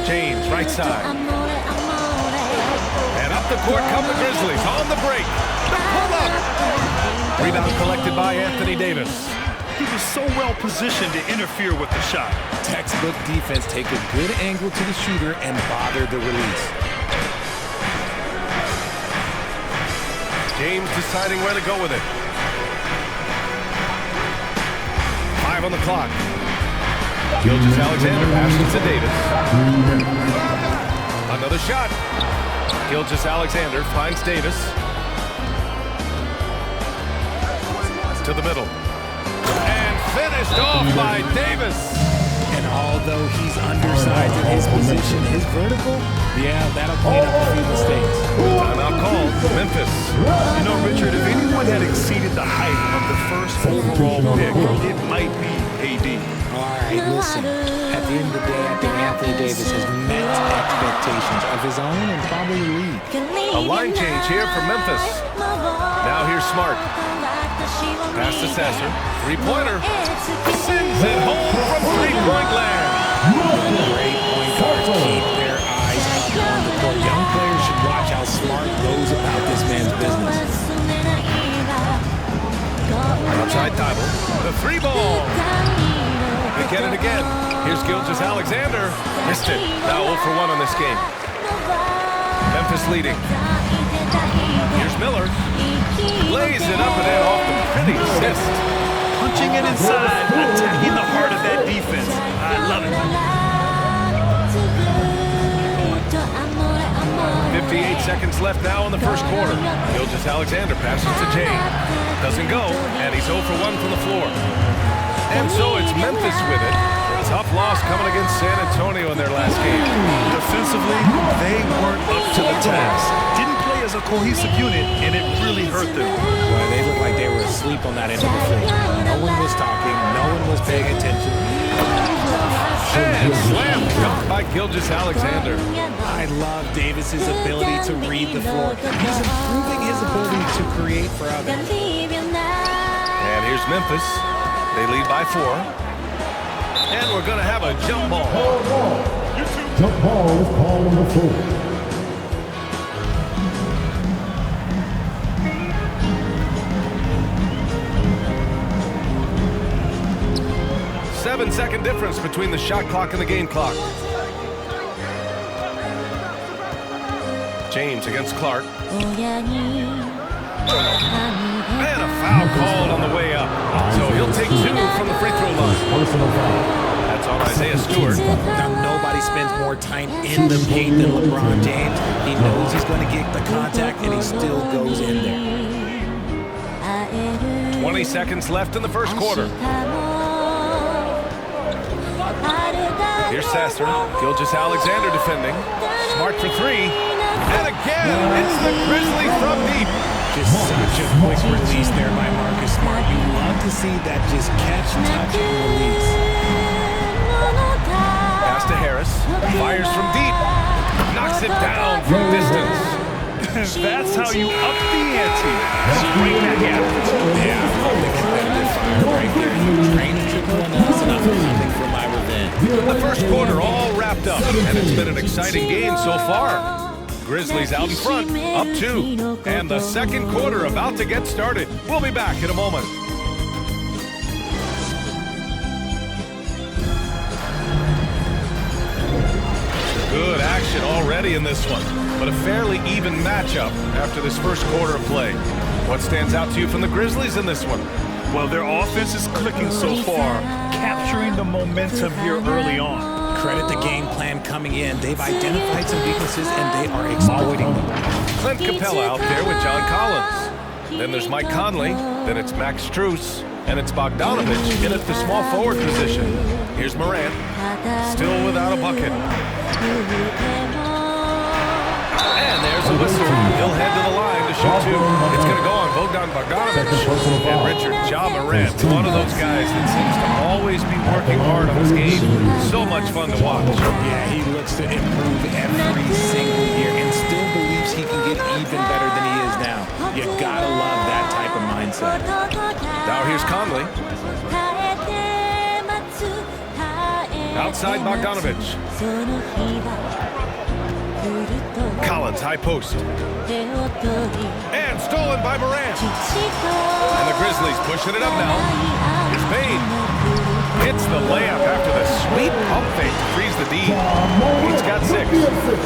James, right side. And up the court come the Grizzlies on the break. The pull-up. Rebound collected by Anthony Davis. He was so well positioned to interfere with the shot. Textbook defense, take a good angle to the shooter and bother the release. James deciding where to go with it. 5 on the clock. Gilgeous-Alexander passes to Davis. Another shot. Gilgeous-Alexander finds Davis. To the middle. And finished off by Davis. And although he's undersized in his position, his vertical, yeah, that'll clean up a few mistakes. Timeout called. Memphis. You know, Richard, if anyone had exceeded the height of the first overall pick, it might be AD. All right, listen. At the end of the day, I think Anthony Davis has met expectations of his own and probably the league. A line change here for Memphis. Now here's Smart. Pass to Sasser. Three-pointer. Sends it home from three-point land. Great point guards keep their eyes up on the court. Young players should watch how Smart goes about this man's business. Outside Thibault. The three ball. They get it again. Here's Gilgeous-Alexander. Missed it. Now 0 for 1 on this game. Memphis leading. Here's Miller. Lays it up and in off the pretty assist. Punching it inside, attacking the heart of that defense. I love it. 58 seconds left now in the first quarter. Gilgeous-Alexander passes to Jay. Doesn't go, and he's 0 for 1 from the floor. And so it's Memphis with it. A tough loss coming against San Antonio in their last game. Defensively, they weren't up to the task. Didn't play as a cohesive unit, and it really hurt them. Well, they looked like they were asleep on that end of the floor. No one was talking. No one was paying attention. And slam dunked by Gilgeous-Alexander. I love Davis's ability to read the floor. He's improving his ability to create for others. And here's Memphis. They lead by 4. And we're going to have a jump ball. Jump ball is called on the floor. 7-second difference between the shot clock and the game clock. James against Clark. And a foul called on the way up. So he'll take 2 from the free throw line. That's on Isaiah Stewart. Now, nobody spends more time in the paint than LeBron James. He knows he's going to get the contact, and he still goes in there. 20 seconds left in the first quarter. Here's Sasser. Gilgeous-Alexander defending. Smart for 3. And again, it's the Grizzlies from deep. Just such a quick release there by Marcus Smart. You love to see that just catch, touch, and release. Pass to Harris. Fires from deep. Knocks it down from distance. That's how you up the ante. Bring that gap. Yeah, I love the competitive fire right there. You train to triple on us, and I'm coming for my revenge. The first quarter all wrapped up, and it's been an exciting game so far. Grizzlies out in front, up 2. And the second quarter about to get started. We'll be back in a moment. Good action already in this one, but a fairly even matchup after this first quarter of play. What stands out to you from the Grizzlies in this one? Well, their offense is clicking so far, capturing the momentum here early on. Credit the game plan coming in. They've identified some weaknesses, and they are exploiting them. Clint Capella out there with John Collins. Then there's Mike Conley. Then it's Max Strus. And it's Bogdanovich in at the small forward position. Here's Morant. Still without a bucket. And there's a whistle. He'll head to the line to shoot 2. It's going to go on Bogdanovich and Richard Ja Morant. One of those guys that seems to always be working hard on his game. So much fun to watch. Yeah, he looks to improve every single year and still believes he can get even better than he is now. You gotta love that type of mindset. Now here's Conley. Outside Bogdanovich. Collins, high post. And stolen by Morant. And the Grizzlies pushing it up now. Here's Payne. Hits the layup after the sweet pump fake to freeze the D. He's got 6.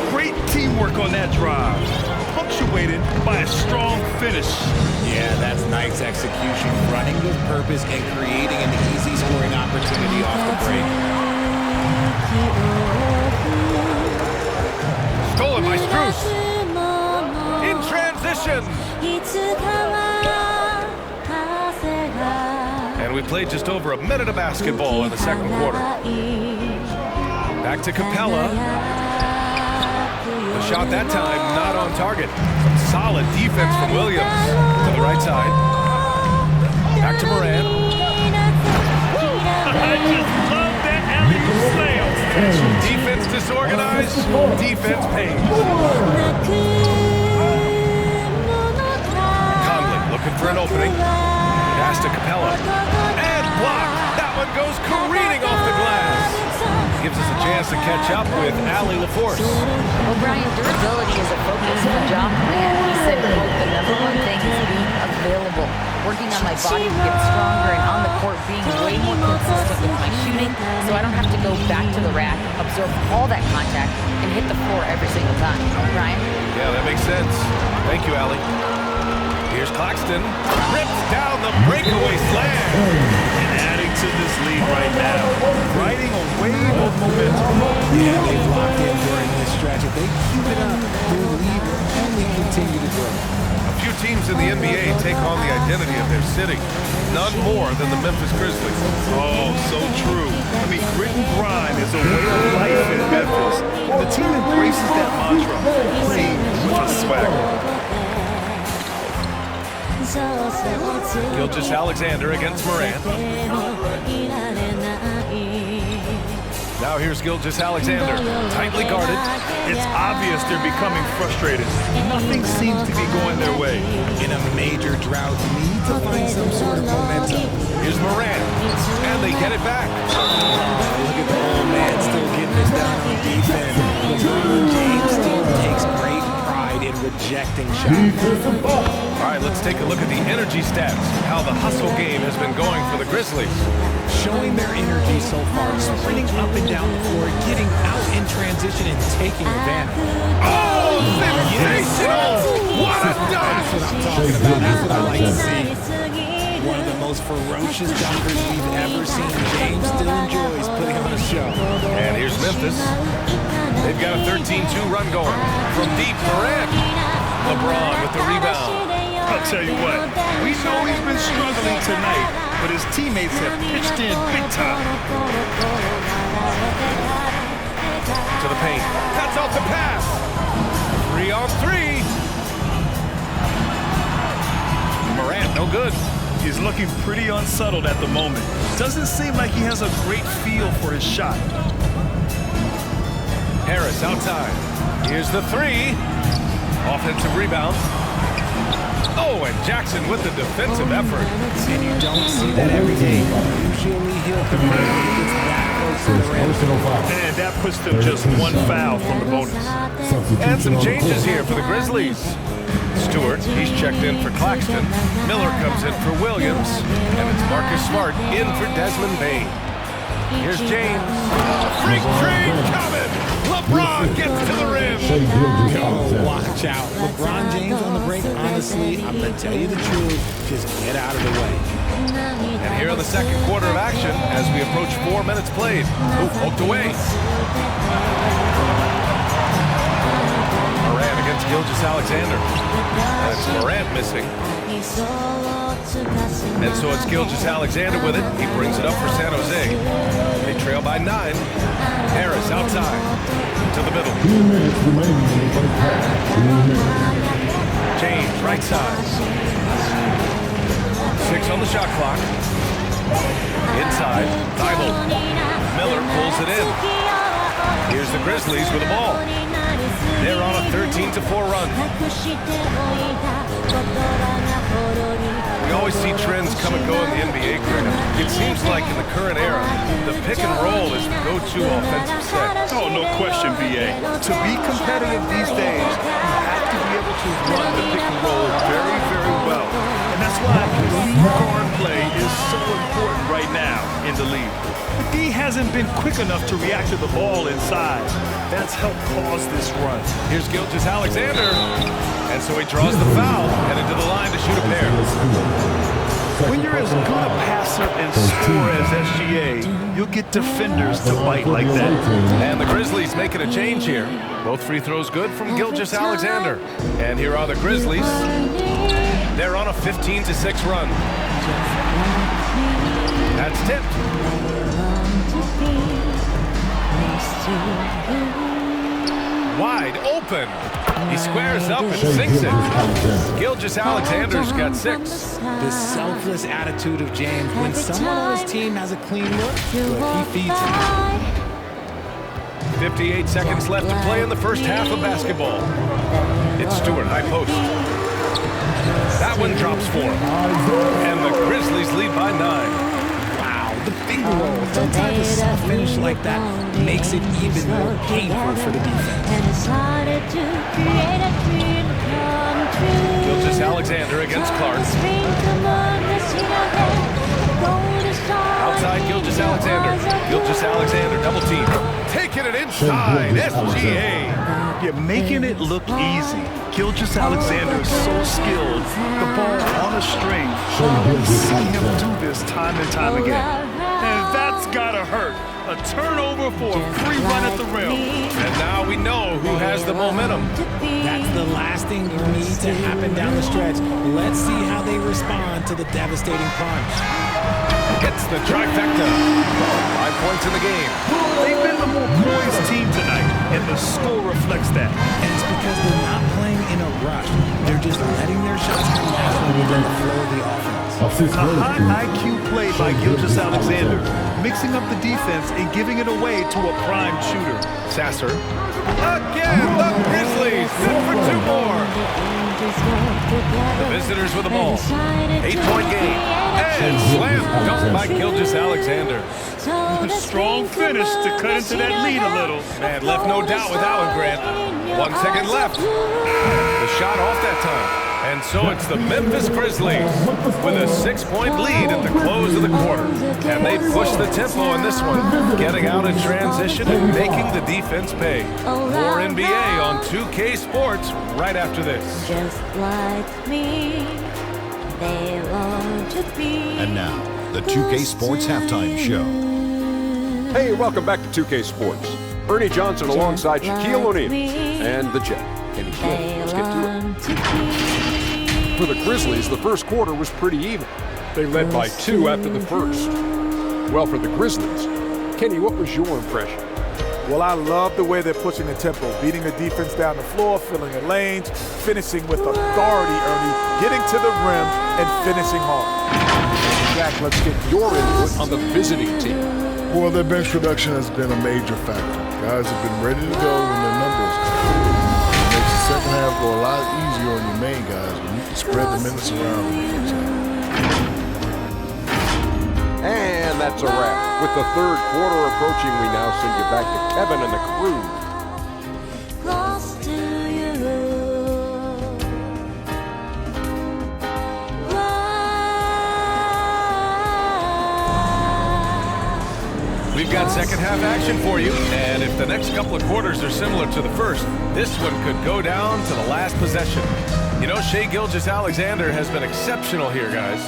Great teamwork on that drive, punctuated by a strong finish. Yeah, that's nice execution, running with purpose and creating an easy scoring opportunity off the break. Stolen by Strus. In transition. And we played just over a minute of basketball in the second quarter. Back to Capella. The shot that time not on target. Some solid defense from Williams to the right side. Back to Morant. I just love that alley-oop slam. Defense disorganized, defense pays. Conley looking for an opening. Pass to Capella. And blocked. That one goes careening off the glass. Gives us a chance to catch up with Allie LaForce. Well, Brian, durability is a focus for John Morant. He said, quote, the #1 thing is being available. Working on my body to get stronger and on the court being way more consistent with my shooting so I don't have to go back to the rack, absorb all that contact, and hit the floor every single time. Brian? Yeah, that makes sense. Thank you, Allie. Here's Claxton. Rips down the breakaway slam. And adding to this lead right now, riding a wave of momentum. Yeah, they've locked in during this stretch. If they keep it up, their lead will only continue to grow. A few teams in the NBA take on the identity of their city. None more than the Memphis Grizzlies. Oh, so true. I mean, grit and grind is a way of life in Memphis. And the team embraces that mantra, playing with a swagger. Gilgeous-Alexander against Morant. Now here's Gilgeous-Alexander, tightly guarded. It's obvious they're becoming frustrated. Nothing seems to be going their way. In a major drought, need to find some sort of momentum. Here's Morant. And they get it back. Look at the old man still getting this down on defense. LeBron James still takes great pride in rejecting shots. All right, let's take a look at the energy stats, how the hustle game has been going for the Grizzlies. Showing their energy so far, sprinting up and down the floor, getting out in transition and taking advantage. Oh, sensational! What a dunk! That's what I'm talking about. That's what I like to see. One of the most ferocious dunkers we've ever seen. James still enjoys putting on a show. And here's Memphis. They've got a 13-2 run going. From deep, Morant. LeBron with the rebound. I'll tell you what, we know he's been struggling tonight, but his teammates have pitched in big time. To the paint. Cuts off the pass. 3-on-3. Morant, no good. He's looking pretty unsettled at the moment. Doesn't seem like he has a great feel for his shot. Harris outside. Here's the three. Offensive rebound. Oh, and Jackson with the defensive effort. And you don't see that every day. Usually he'll convert when he gets that close to the rim. And that puts them just one foul from the bonus. And some changes here for the Grizzlies. Stewart, he's checked in for Claxton. Miller comes in for Williams. And it's Marcus Smart in for Desmond Bain. Here's James. Freak train coming. LeBron gets to the rim. Oh, watch out. LeBron James on the break, honestly, I'm going to tell you the truth. Just get out of the way. And here in the second quarter of action as we approach 4 minutes played. Oh, poked away. Morant against Gilgeous-Alexander. And it's Morant missing. And so it's Gilgeous-Alexander with it. He brings it up for San Jose. They trail by 9. Harris outside to the middle. James right side. 6 on the shot clock. Inside, Thibault. Miller pulls it in. Here's the Grizzlies with the ball. They're on a 13-4 run. We always see trends come and go in the NBA, Greg. It seems like in the current era, the pick and roll is the go-to offensive set. Oh, no question, B.A. To be competitive these days, you have to be able to run the pick and roll very, very well. And that's why lead guard play is so important right now in the league. But D hasn't been quick enough to react to the ball inside. That's helped cause this run. Here's Gilgeous-Alexander. And so he draws the foul, headed to the line to shoot a pair. When you're as good a passer and scorer as SGA, you'll get defenders to bite like that. And the Grizzlies making a change here. Both free throws good from Gilgeous-Alexander. And here are the Grizzlies. They're on a 15-6 run. That's tipped. Wide open. He squares up and sinks it. Gilgeous-Alexander's got 6. The selfless attitude of James. When someone on his team has a clean look, he feeds it. 58 seconds left to play in the first half of basketball. It's Stewart, high post. That one drops for him. And the Grizzlies lead by 9. The finger roll. Sometimes a soft finish like that makes it even more painful for the defense. Gilgeous-Alexander against Clark. Outside Gilgeous-Alexander. Gilgeous-Alexander double team. Taking it inside. SGA. You're making it look easy. Gilgeous-Alexander is so skilled. The ball on a string. We've seen him do this time and time again. And that's gotta hurt. A turnover for a free run at the rim. And now we know who has the momentum. That's the last thing you need to happen down the stretch. Let's see how they respond to the devastating punch. Gets the trifecta. 5 points in the game. They've been the more poised team tonight, and the score reflects that. And it's because because they're not playing in a rush. They're just letting their shots come naturally within the flow of the offense. A high IQ play by Gilgeous-Alexander, mixing up the defense and giving it away to a prime shooter. Sasser. Again, the Grizzlies good for 2 more. The visitors with the ball. 8-point game. And slam dunk by Gilgeous-Alexander. Strong finish to cut into that lead a little. Man, left no doubt with that one, Grant. 1 second left. The shot off that time. And so it's the Memphis Grizzlies with a 6-point lead at the close of the quarter. And they push the tempo in this one, getting out in transition and making the defense pay. More NBA on 2K Sports right after this. Just like me, they want to be. And now, the 2K Sports Halftime Show. Hey, welcome back to 2K Sports. Ernie Johnson alongside Shaquille O'Neal and the Jet. Kenny Smith. Let's get to it. For the Grizzlies, the first quarter was pretty even. They led by 2 after the first. Well, for the Grizzlies, Kenny, what was your impression? Well, I love the way they're pushing the tempo, beating the defense down the floor, filling the lanes, finishing with authority, Ernie, getting to the rim and finishing hard. Jack, let's get your input on the visiting team. Well, their bench production has been a major factor. Guys have been ready to go when their numbers come. It makes the second half go a lot easier on your main guys when you can spread the minutes around in the first half. And that's a wrap. With the third quarter approaching, we now send you back to Kevin and the crew. Close to you. We've got second half action for you, and if the next couple of quarters are similar to the first, this one could go down to the last possession. You know, Shai Gilgeous-Alexander has been exceptional here, guys.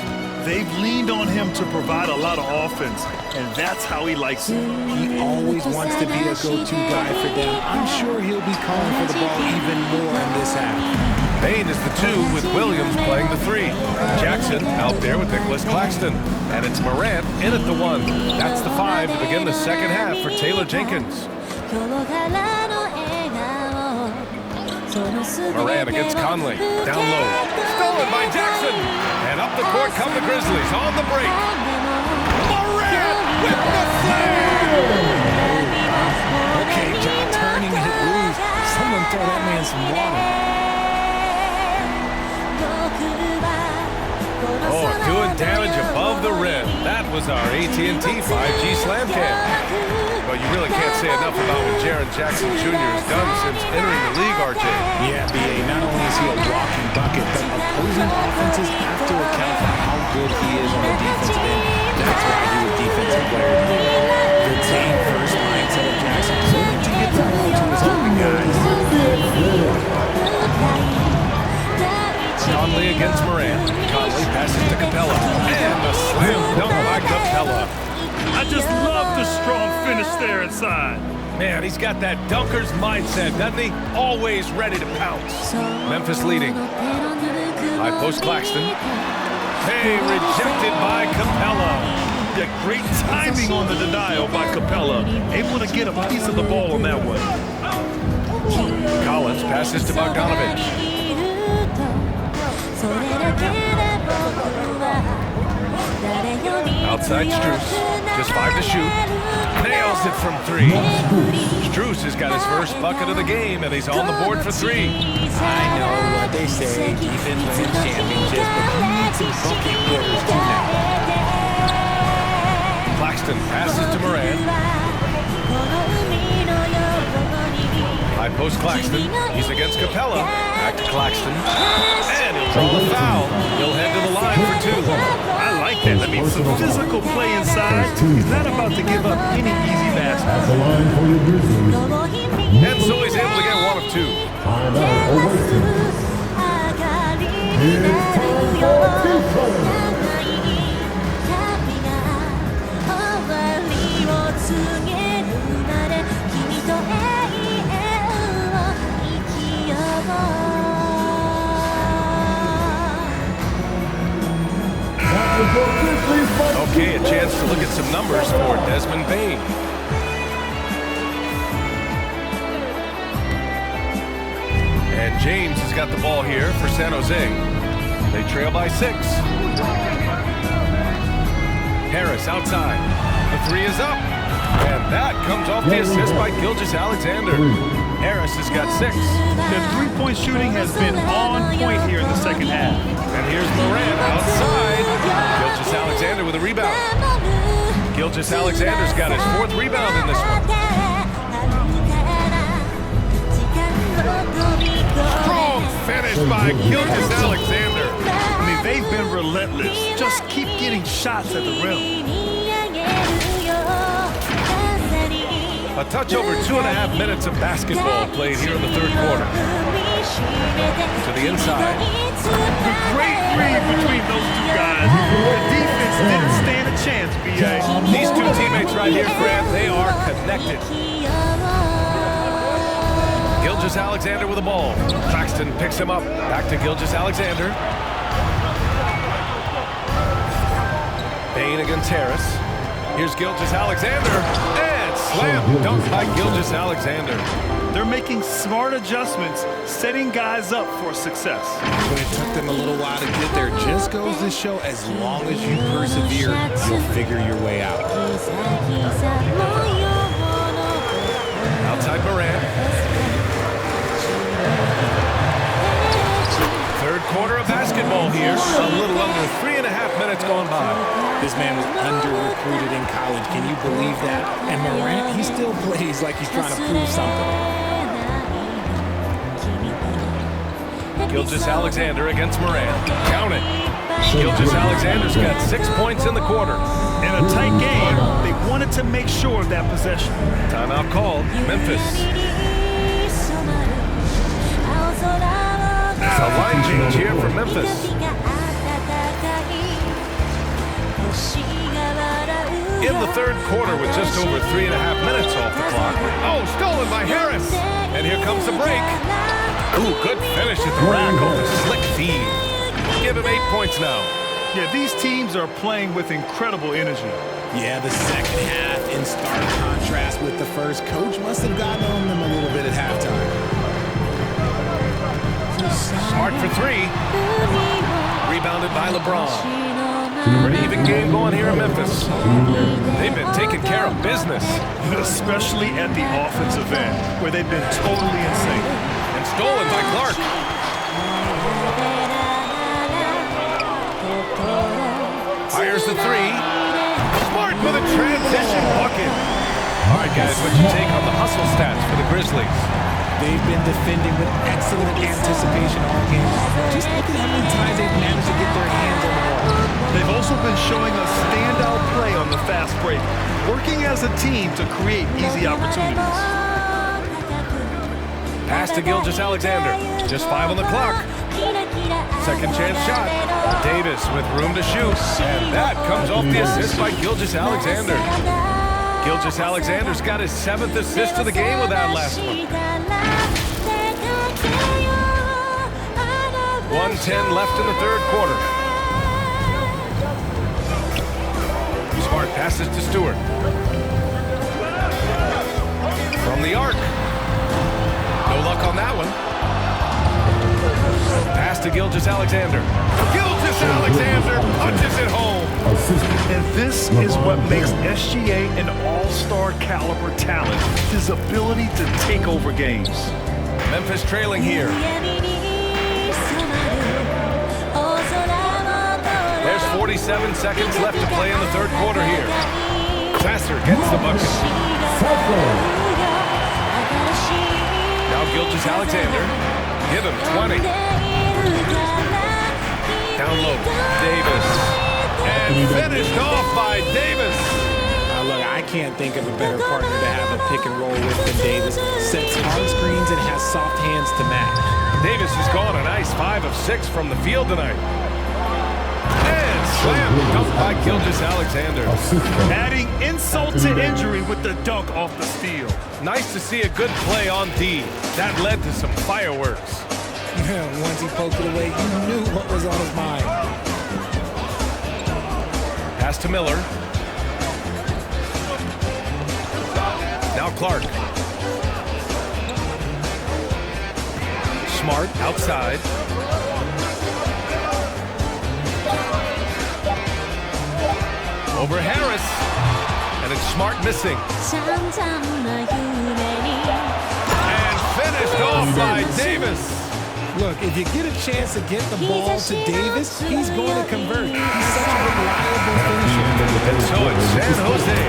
They've leaned on him to provide a lot of offense, and that's how he likes it. He always wants to be a go-to guy for them. I'm sure he'll be calling for the ball even more in this half. Bain is the 2 with Williams playing the 3. Jackson out there with Nicholas Claxton. And it's Morant in at the 1. That's the 5 to begin the second half for Taylor Jenkins. Morant against Conley. Down low. Stolen by Jackson. And up the court come the Grizzlies on the break. Morant with the slam! Okay, John turning his loose. Someone throw that man some water. Oh, doing damage above the rim. That was our AT&T 5G Slam Cam. But you really can't say enough about what Jaren Jackson Jr. has done since entering the league, RJ. Yeah, B.A., not only is he a walking bucket, but opposing offenses have to account for how good he is on the defensive end. That's why he's a defensive player. The team first mindset of Jackson, willing to get the ball to his open guys. Conley against Morant. Conley passes to Capella. And a slam dunk by Capella. I just love the strong finish there inside. Man, he's got that dunker's mindset, doesn't he? Always ready to pounce. Memphis leading. High post Claxton. Hey, rejected by Capella. Yeah, great timing on the denial by Capella. Able to get a piece of the ball on that one. Collins passes to Bogdanovich. Outside Strus, just 5 to shoot. Nails it from 3. Strus has got his first bucket of the game, and he's on the board for 3. I know what they say, defense wins championships, but we need some bucket getters too now. Claxton passes to Morant. High post Claxton. He's against Capella. Back to Claxton. And he'll draw the foul. He'll head to the line for 2. I like that. That means some physical play inside. He's not about to give up any easy baskets. And so he's able to get 1 of 2. Okay, a chance to look at some numbers for Desmond Bain. And James has got the ball here for San Jose. They trail by 6. Harris outside. The 3 is up. And that comes off the assist by Gilgeous-Alexander. Harris has got 6. Their three-point shooting has been on point here in the second half. And here's Morant outside. Gilgeous-Alexander with a rebound. Gilgeous-Alexander's got his 4th rebound in this one. Strong finish by Gilgeous-Alexander. I mean, they've been relentless. Just keep getting shots at the rim. A touch over 2.5 minutes of basketball played here in the 3rd quarter. To the inside. A great read between those 2 guys. The defense didn't stand a chance, B.A. These 2 teammates right here, Grant, they are connected. Gilgeous-Alexander with the ball. Claxton picks him up. Back to Gilgeous-Alexander. Bain against Harris. Here's Gilgeous-Alexander. And slam dunk by Gilgeous-Alexander. They're making smart adjustments, setting guys up for success. But it took them a little while to get there. Just goes to show as long as you persevere, you'll figure your way out. Outside Morant. 3rd quarter of basketball here. A little under 3.5 minutes gone by. This man was under-recruited in college. Can you believe that? And Morant, he still plays like he's trying to prove something. Gilgeous-Alexander against Morant. Count it. Gilgeous-Alexander's got 6 points in the quarter. In a tight game, they wanted to make sure of that possession. Timeout called. Memphis. A line change here for Memphis. In the 3rd quarter with just over 3.5 minutes off the clock. Oh, stolen by Harris. And here comes the break. Ooh, good finish at the rack on the slick feed. Give him 8 points now. Yeah, these teams are playing with incredible energy. Yeah, the second half in stark contrast with the first. Coach must have gotten on them a little bit at halftime. Smart for 3. Rebounded by LeBron. Pretty even game going here in Memphis. They've been taking care of business. Especially at the offensive end, where they've been totally insane. And stolen by Clark. Fires the 3. Smart with a transition bucket. All right, guys, what's your take on the hustle stats for the Grizzlies? They've been defending with excellent anticipation all game. Just look at how many times they've managed to get their hands on the ball. They've also been showing a standout play on the fast break, working as a team to create easy opportunities. Pass to Gilgeous-Alexander. Just 5 on the clock. Second chance shot. Davis with room to shoot. And that comes off the assist by Gilgeous-Alexander. Gilgeous-Alexander's got his 7th assist of the game with that last one. 1:10 left in the 3rd quarter. Smart passes to Stewart. From the arc. No luck on that one. Pass to Gilgeous-Alexander. Gilgeous-Alexander punches it home. And this is what makes SGA an all-star caliber talent, his ability to take over games. Memphis trailing here. There's 47 seconds left to play in the 3rd quarter here. Sasser gets the bucket. Now Gilgeous-Alexander. Give him 20. Down low, Davis. And finished off by Davis. Look, I can't think of a better partner to have a pick and roll with than Davis. Sets hard screens and has soft hands to match. Davis has gone a nice 5 of 6 from the field tonight. And slam dunk by Gilgeous-Alexander. Adding insult to injury with the dunk off the steal. Nice to see a good play on D. That led to some fireworks. Once he poked it away, you knew what was on his mind. Pass to Miller. Now Clark. Smart outside. Over Harris. And it's Smart missing. And finished off by Davis. Look, if you get a chance to get the ball to Davis, he's going to convert. He's such a reliable finisher. And so it's San Jose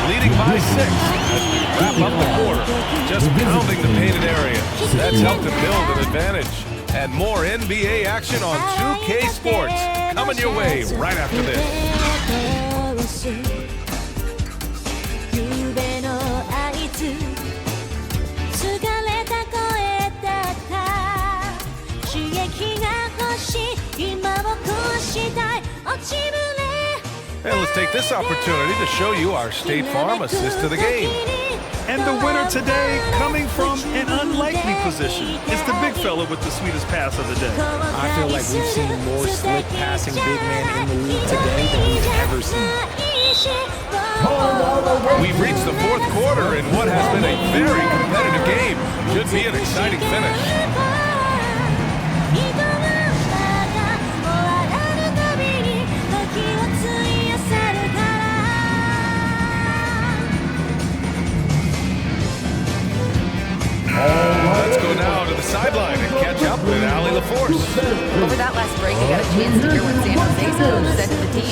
leading by 6 as we wrap up the quarter. Just pounding the painted area. That's helped to build an advantage. And more NBA action on 2K Sports coming your way right after this. And let's take this opportunity to show you our State Farm assist to the game. And the winner today, coming from an unlikely position, is the big fella with the sweetest pass of the day. I feel like we've seen more slick passing big man in the league today than we've ever seen. We've reached the fourth quarter in what has been a very competitive game. Should be an exciting finish. Let's go now to the sideline and catch up with Allie LaForce. Over that last break, I got a chance to hear what San Jose's coach said to the team.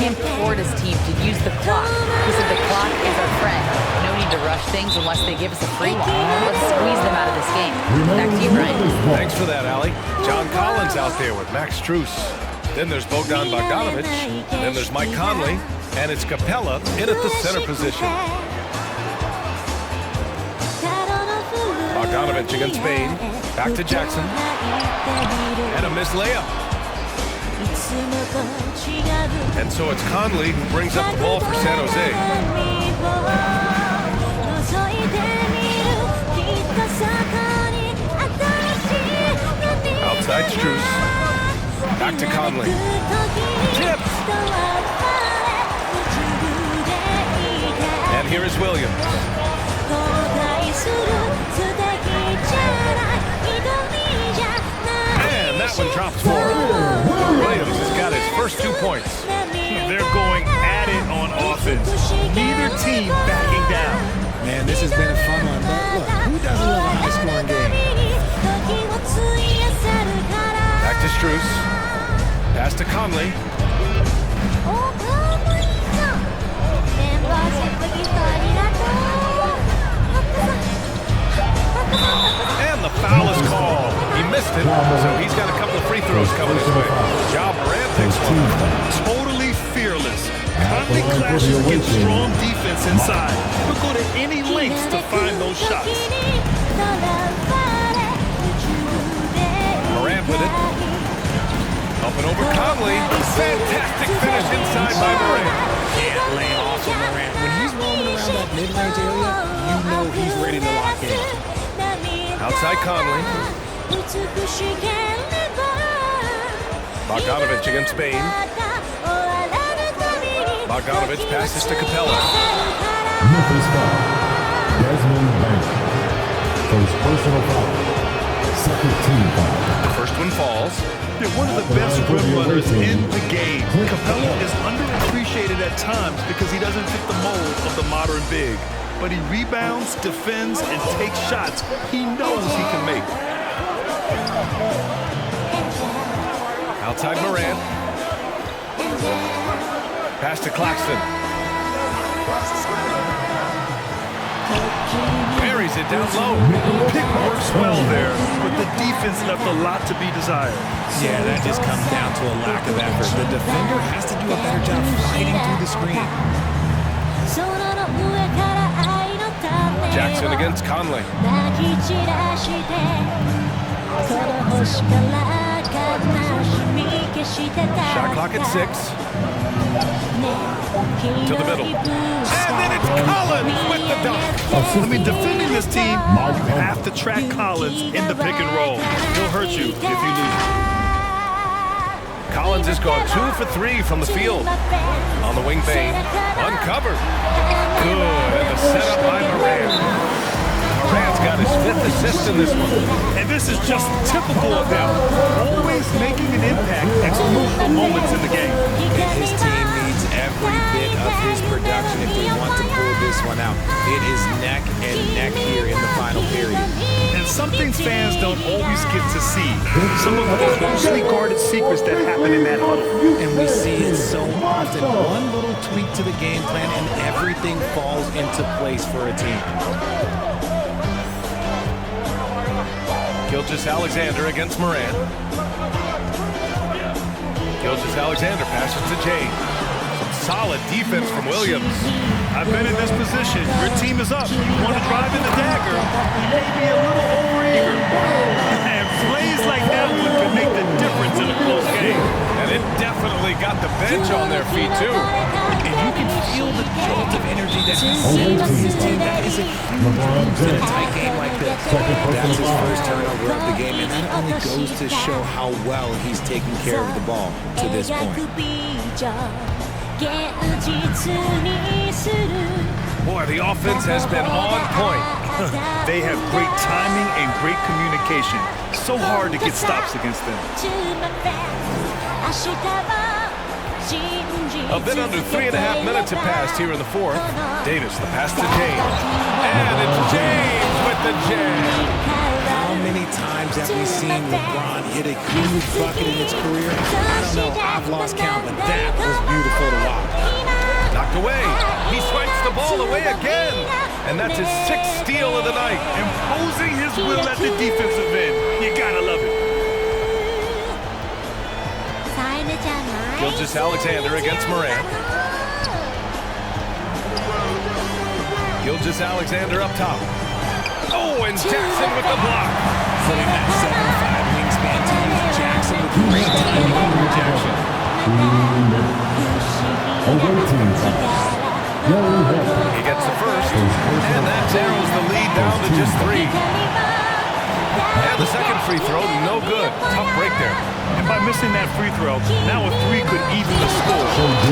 He implored his team to use the clock. He said the clock is our friend. No need to rush things unless they give us a free one. Let's squeeze them out of this game. Back to you, Brian. Thanks for that, Allie. John Collins out there with Max Strus. Then there's Bogdan Bogdanovic. Then there's Mike Conley. And it's Capella in at the center position. Bogdanovic against Spain. Back to Jackson. And a missed layup. And so it's Conley who brings up the ball for San Jose. Outside Strus. Back to Conley. Tipped. And here is Williams. And that one drops for him. Williams has got his first 2 points. They're going at it on offense. Neither team backing down. Man, this has been a fun one, but look, who doesn't love a high-scoring game? Back to Strus. Pass to Conley. And the foul is called. He missed it, so he's got a couple of free throws coming his way. Ja Morant takes one. Totally fearless. Conley clashes against strong defense inside. He'll go to any lengths to find those shots. Morant with it. Up and over Conley. Fantastic finish inside by Morant. Can't lay off of Morant. When he's roaming around that mid-range area, you know he's ready to lock in. Outside Conley. Bogdanovic against Spain. Bogdanovic passes to Capella. Memphis foul. Desmond Bank. First personal foul. Second team foul. The first one falls. They're one of the best rim runners in the game. Capella is underappreciated at times because he doesn't fit the mold of the modern big. But he rebounds, defends, and takes shots he knows he can make. Outside Morant. Pass to Claxton. Buries it down low. Pick works well there, but the defense left a lot to be desired. Yeah, that just comes down to a lack of effort. The defender has to do a better job fighting through the screen. Jackson against Conley. Shot clock at 6. To the middle. And then it's Collins with the dunk. I mean, defending this team, you have to track Collins in the pick and roll. He'll hurt you if you lose. Collins has gone 2 for 3 from the field. On the wing Bain. Uncovered. Good. And the setup by Morant. Morant's got got his 5th assist in this one. And this is just typical of him. Always making an impact at crucial moments in the game. And his team needs every bit of his production if they want to pull this one out. It is neck and neck here in the final period. And some things fans don't always get to see. Some of the closely guarded secrets that happen in that huddle. And we see it so often. One little tweak to the game plan and everything falls into place for a team. Gilgeous-Alexander against Morant. Gilgeous-Alexander passes to James. Some solid defense from Williams. I've been in this position. Your team is up. You want to drive in the dagger. You may be a little overeager. And plays like that one can make the difference in a close game. And it definitely got the bench on their feet, too. And you can feel the jolt of energy that he sends to his team. That is a huge boost in a tight game like this. That's his first turnover of the game, and that only goes to show how well he's taking care of the ball to this point. Boy, the offense has been on point. They have great timing and great communication. So hard to get stops against them. A bit under 3.5 minutes have passed here in the 4th. Davis, the pass to James. And it's James with the jam. How many times have we seen LeBron hit a huge bucket in his career? I don't know. I've lost count, but that was beautiful to watch. Knocked away. He swipes the ball away again. And that's his 6th steal of the night. Imposing his will at the defensive end. You gotta love it. Gilgeous-Alexander against Morant. Gilgeous-Alexander up top. Oh, and Jackson with the block. Putting that 7'5" wingspan to use Jackson with great timing on rejection. He gets the first, and that narrows the lead down to just 3. And the second free throw, no good. Tough break there. And by missing that free throw, now a 3 could even the score.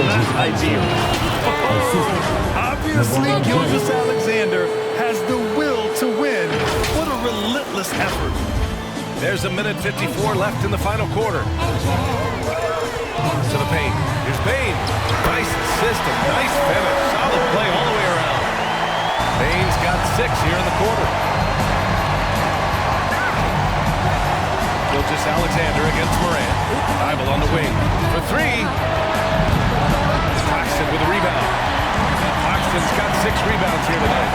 Not ideal. Obviously, Gilgeous-Alexander has the will to win. What a relentless effort. There's 1:54 left in the final quarter. To the paint. Here's Bain. Nice assist and nice finish. Solid play all the way around. Bain's got 6 here in the quarter. Gilgeous-Alexander against Morant. Bible on the wing for 3. Claxton with a rebound. Claxton's got 6 rebounds here tonight.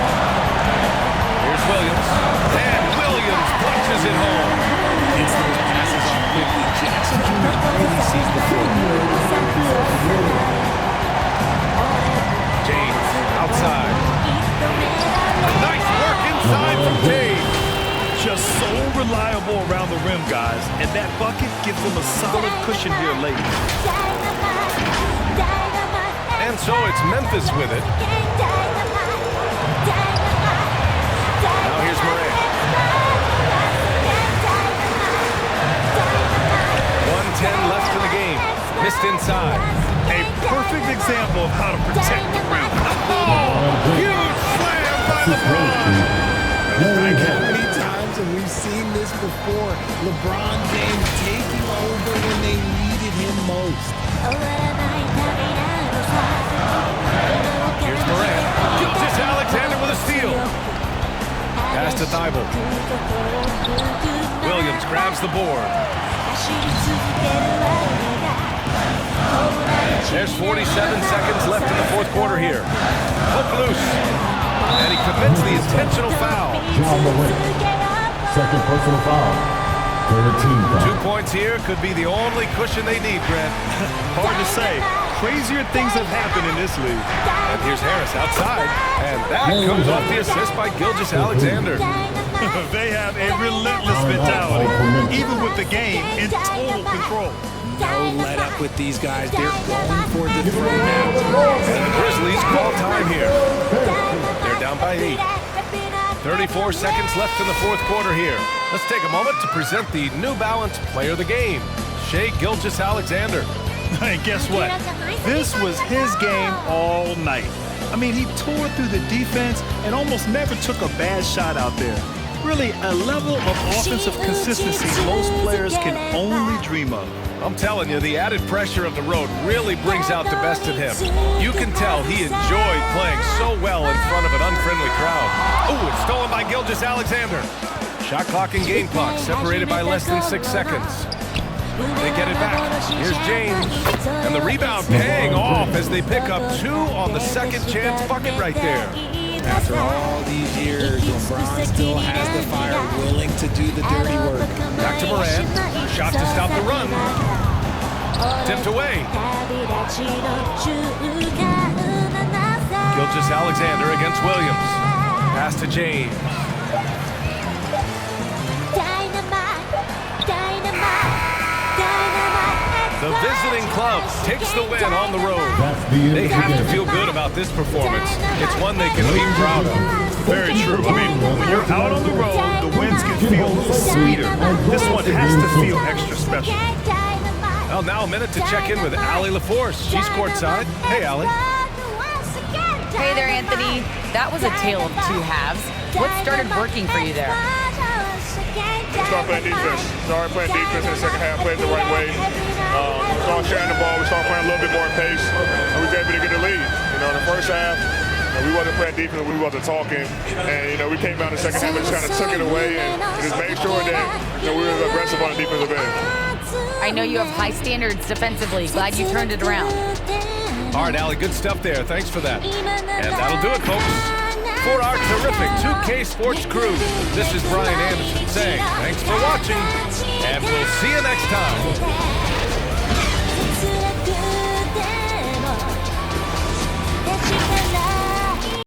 Here's Williams. And Williams punches it home. Gets those passes off quickly. Jackson Jr. really sees the floor. James outside. Nice work inside from James. Just so reliable around the rim, guys. And that bucket gives them a solid cushion here late. And so it's Memphis with it. Now here's Morant. 1:10 left in the game. Missed inside. A perfect example of how to protect the rim. Oh, huge slam by LeBron. How many times have we seen this before? LeBron James taking over when they needed him most. Here's Morant. Gilgeous-Alexander with a steal. Pass to Thibault. Williams grabs the board. There's 47 seconds left in the 4th quarter here. Hook loose. And he commits the intentional foul. John Morant. Second personal foul. 13 foul. 2 points here could be the only cushion they need, Brent. Hard to say. Crazier things have happened in this league. And here's Harris outside. And that comes off the assist by Gilgeous-Alexander. They have a relentless mentality, even with the game in total control. No let up with these guys. They're going for the throw now. And the Grizzlies call time here. They're down by 8. 34 seconds left in the 4th quarter here. Let's take a moment to present the New Balance Player of the Game, Shai Gilgeous-Alexander. And guess what? This was his game all night. I mean, he tore through the defense and almost never took a bad shot out there. Really a level of offensive consistency most players can only dream of. I'm telling you, the added pressure of the road really brings out the best in him. You can tell he enjoyed playing so well in front of an unfriendly crowd. Ooh, it's stolen by Gilgeous-Alexander. Shot clock and game clock separated by less than 6 seconds. They get it back. Here's James. And the rebound paying off as they pick up 2 on the second chance bucket right there. After all these years, LeBron still has the fire, willing to do the dirty work. Back to Morant. Shot to stop the run. Tipped away. Gilgeous-Alexander against Williams. Pass to James. The visiting club takes the win on the road. They have to feel good about this performance. It's one they can be proud of. Very true. I mean, when you're out on the road, the wins can feel a little sweeter. This one has to feel extra special. Well, now a minute to check in with Allie LaForce. She's courtside. Hey, Allie. Hey there, Anthony. That was a tale of 2 halves. What started working for you there? Start playing defense. Started playing defense in the second half, played the right way. We started sharing the ball. We started playing a little bit more pace. And we was able to get the lead. You know, in the first half, we wasn't playing defense, we wasn't talking. And, you know, we came out in the second half and just kind of took it away and just made sure that, you know, we were aggressive on the defensive end. I know you have high standards defensively. Glad you turned it around. All right, Allie, good stuff there. Thanks for that. And that'll do it, folks. For our terrific 2K Sports crew, this is Brian Anderson saying thanks for watching, and we'll see you next time.